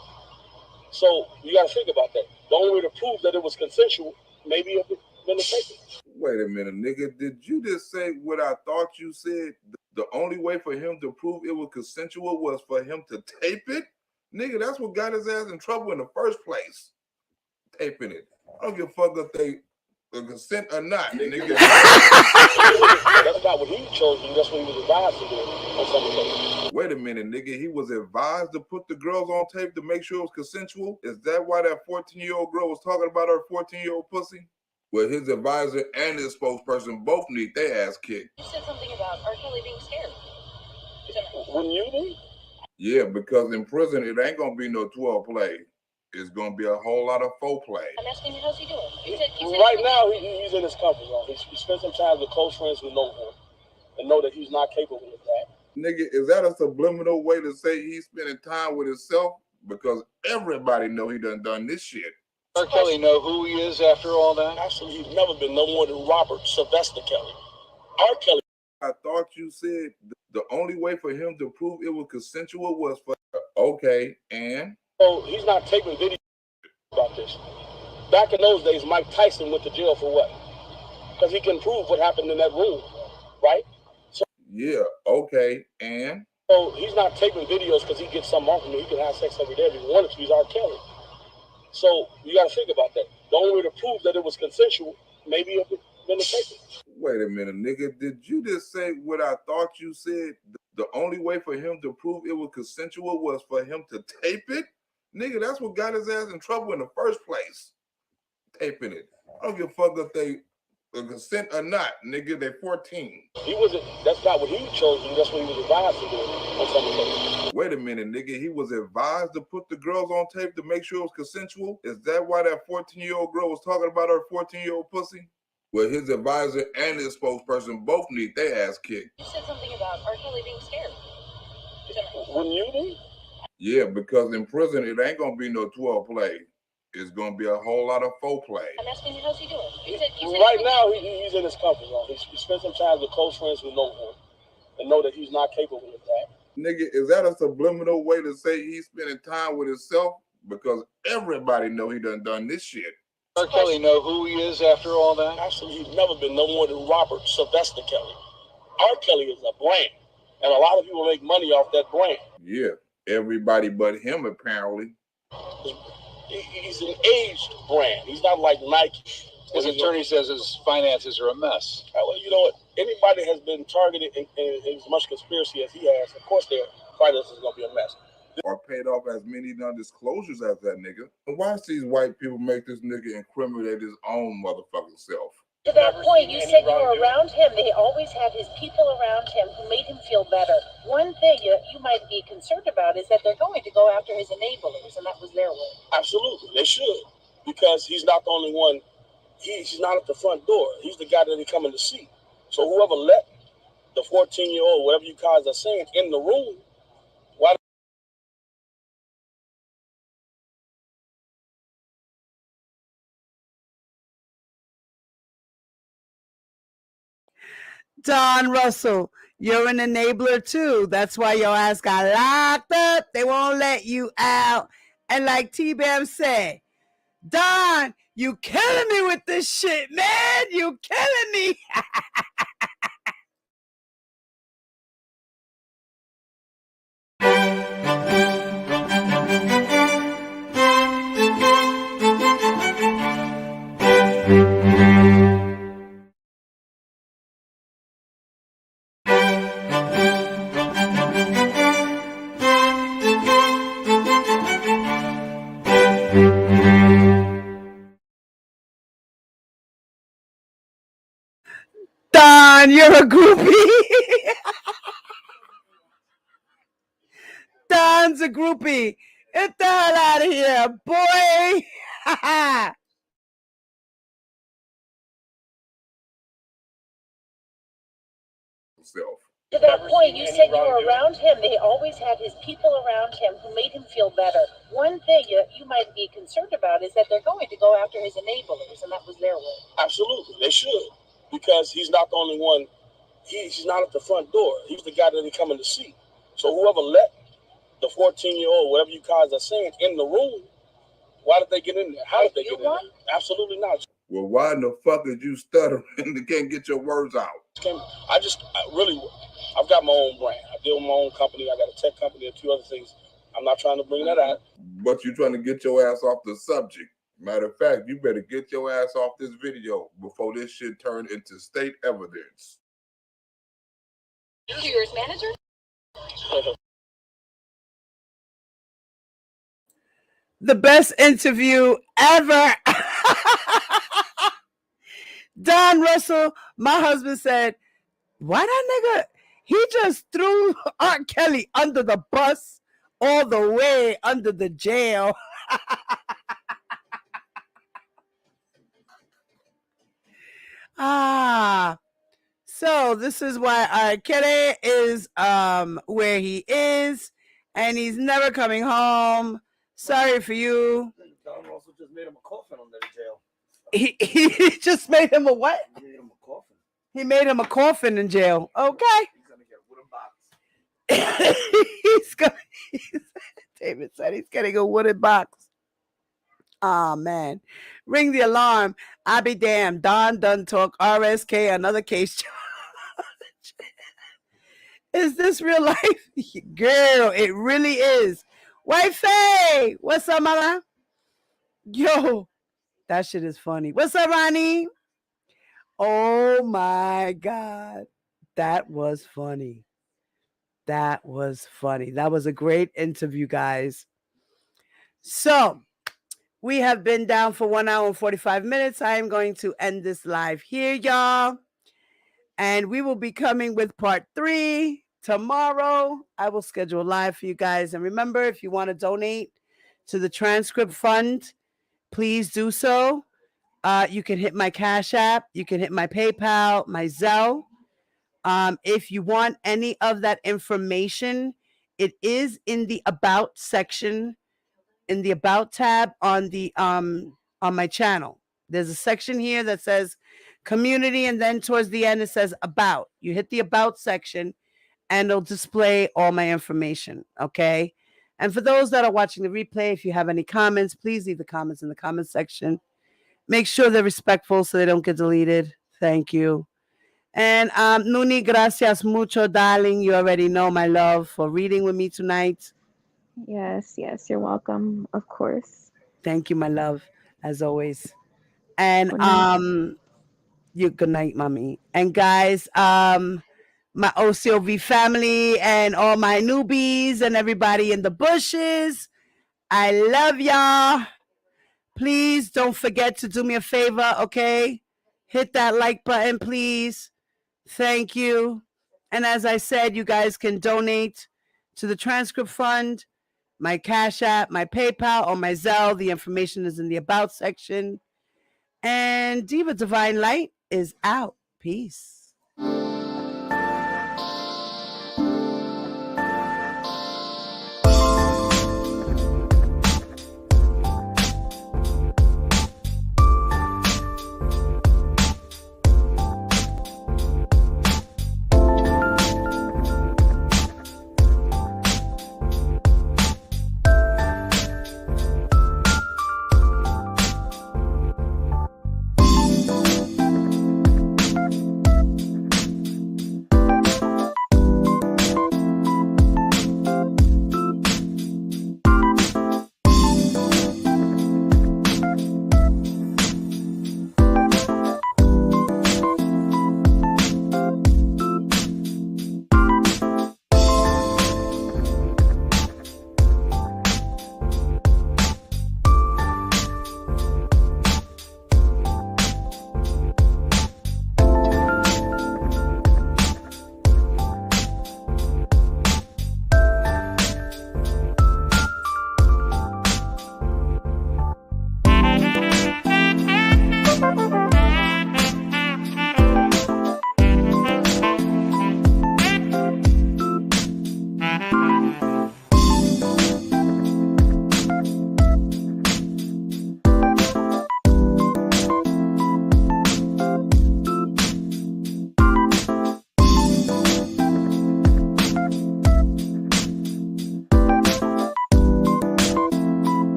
So you got to think about that. The only way to prove that it was consensual, maybe it would have been taken. Wait a minute, nigga. Did you just say what I thought you said? The only way for him to prove it was consensual was for him to tape it? Nigga, that's what got his ass in trouble in the first place. Taping it. I don't give a fuck if they consent or not, nigga. That's not what he chose to do. That's what he was advised to do on some occasions. Wait a minute, nigga. He was advised to put the girls on tape to make sure it was consensual? Is that why that 14-year-old girl was talking about her 14-year-old pussy? Well, his advisor and his spokesperson both need their ass kicked. You said something about R. Kelly being scared. Wouldn't you be? Yeah, because in prison, it ain't going to be no 12 play. It's going to be a whole lot of foreplay. I'm asking you, how's he doing? You said right now, he's in his comfort zone. He spent some time with close friends who know him and know that he's not capable of that. Nigga, is that a subliminal way to say he's spending time with himself? Because everybody know he done this shit. R. Kelly know who he is after all that? Actually, he's never been no more than Robert Sylvester Kelly. R. Kelly. I thought you said the only way for him to prove it was consensual was for... Okay, and? So he's not taping video about this. Back in those days, Mike Tyson went to jail for what? Because he can prove what happened in that room, right? So, yeah, okay, and? So he's not taping videos because he gets something off of me. He can have sex every day if he wanted to. He's R. Kelly. So you got to think about that. The only way to prove that it was consensual, maybe it would have been taken. Wait a minute, nigga. Did you just say what I thought you said? The only way for him to prove it was consensual was for him to tape it? Nigga, that's what got his ass in trouble in the first place. Taping it. I don't give a fuck if they consent or not, nigga, they're 14. He wasn't. That's not what he chose. That's what he was advised to do on some occasions. Wait a minute, nigga. He was advised to put the girls on tape to make sure it was consensual. Is that why that 14-year-old girl was talking about her 14-year-old pussy? Well, his advisor and his spokesperson both need their ass kicked. You said something about R. Kelly being scared. Wouldn't you be? Yeah, because in prison it ain't gonna be no 12 play. It's gonna be a whole lot of foreplay. I'm asking you, how's he doing? You said right now he's in his comfort zone. He spent some time with close friends who know him and know that he's not capable of that. Nigga, is that a subliminal way to say he's spending time with himself? Because everybody know he done this shit. R. Kelly know who he is after all that? Actually, he's never been no more than Robert Sylvester Kelly. R. Kelly is a brand, and a lot of people make money off that brand. Yeah, everybody but him apparently. He's an aged brand. He's not like Nike. His attorney says his finances are a mess. Well, you know what? Anybody has been targeted in as much conspiracy as he has, of course their finances is going to be a mess. Or paid off as many non-disclosures as that nigga. And watch these white people make this nigga incriminate his own motherfucking self. To that point, you said you were around him. They always had his people around him who made him feel better. One thing you might be concerned about is that they're going to go after his enablers, and that was their way. Absolutely, they should, because he's not the only one. He's not at the front door. He's the guy that they come in to see. So whoever let the 14-year-old, whatever you guys are saying, in the room, why? Don Russell, you're an enabler too. That's why your ass got locked up. They won't let you out. And like T-Bam said, Don, you killing me with this shit, man. You killing me. Don, you're a groupie. Don's a groupie. Get the hell out of here, boy. To that point, you said you were around him. They always had his people around him who made him feel better. One thing you might be concerned about is that they're going to go after his enablers, and that was their way. Absolutely, they should, because he's not the only one. He's not at the front door. He's the guy that they come in to see. So whoever let the 14-year-old, whatever you guys are saying, in the room, why did they get in there? How did they get in there? Absolutely not. Well, why in the fuck is you stuttering and can't get your words out? I've got my own brand. I deal with my own company. I got a tech company and a few other things. I'm not trying to bring that out. But you're trying to get your ass off the subject. Matter of fact, you better get your ass off this video before this shit turn into state evidence. To your manager? The best interview ever. Don Russell, my husband said, why that nigga? He just threw R. Kelly under the bus all the way under the jail. So this is why R. Kelly is where he is, and he's never coming home. Sorry for you. Don Russell just made him a coffin under the jail. He just made him a what? He made him a coffin. He made him a coffin in jail. Okay. He's gonna get a wooden box. David said he's getting a wooden box. Oh man. Ring the alarm. I be damned. Don done talk RSK, another case. Is this real life? Girl, it really is. Wifey, what's up, mama? Yo, that shit is funny. What's up, Ronnie? Oh my God. That was funny. That was funny. That was a great interview, guys. So, We have been down for 1 hour and 45 minutes. I am going to end this live here, y'all. And we will be coming with part 3 tomorrow. I will schedule live for you guys. And remember, if you want to donate to the transcript fund, please do so. You can hit my Cash App. You can hit my PayPal, my Zelle. If you want any of that information, it is in the About section, in the About tab on my channel. There's a section here that says Community, and then towards the end it says About. You hit the About section, and it'll display all my information. Okay. And for those that are watching the replay, if you have any comments, please leave the comments in the comment section. Make sure they're respectful so they don't get deleted. Thank you. And Nuni, gracias mucho, darling. You already know my love for reading with me tonight. Yes, you're welcome, of course. Thank you, my love, as always. And good night, mommy. And guys, my OCOV family and all my newbies and everybody in the bushes, I love y'all. Please don't forget to do me a favor, okay? Hit that like button, please. Thank you. And as I said, you guys can donate to the transcript fund, my Cash App, my PayPal, or my Zelle. The information is in the About section. And Diva Divine Light is out. Peace.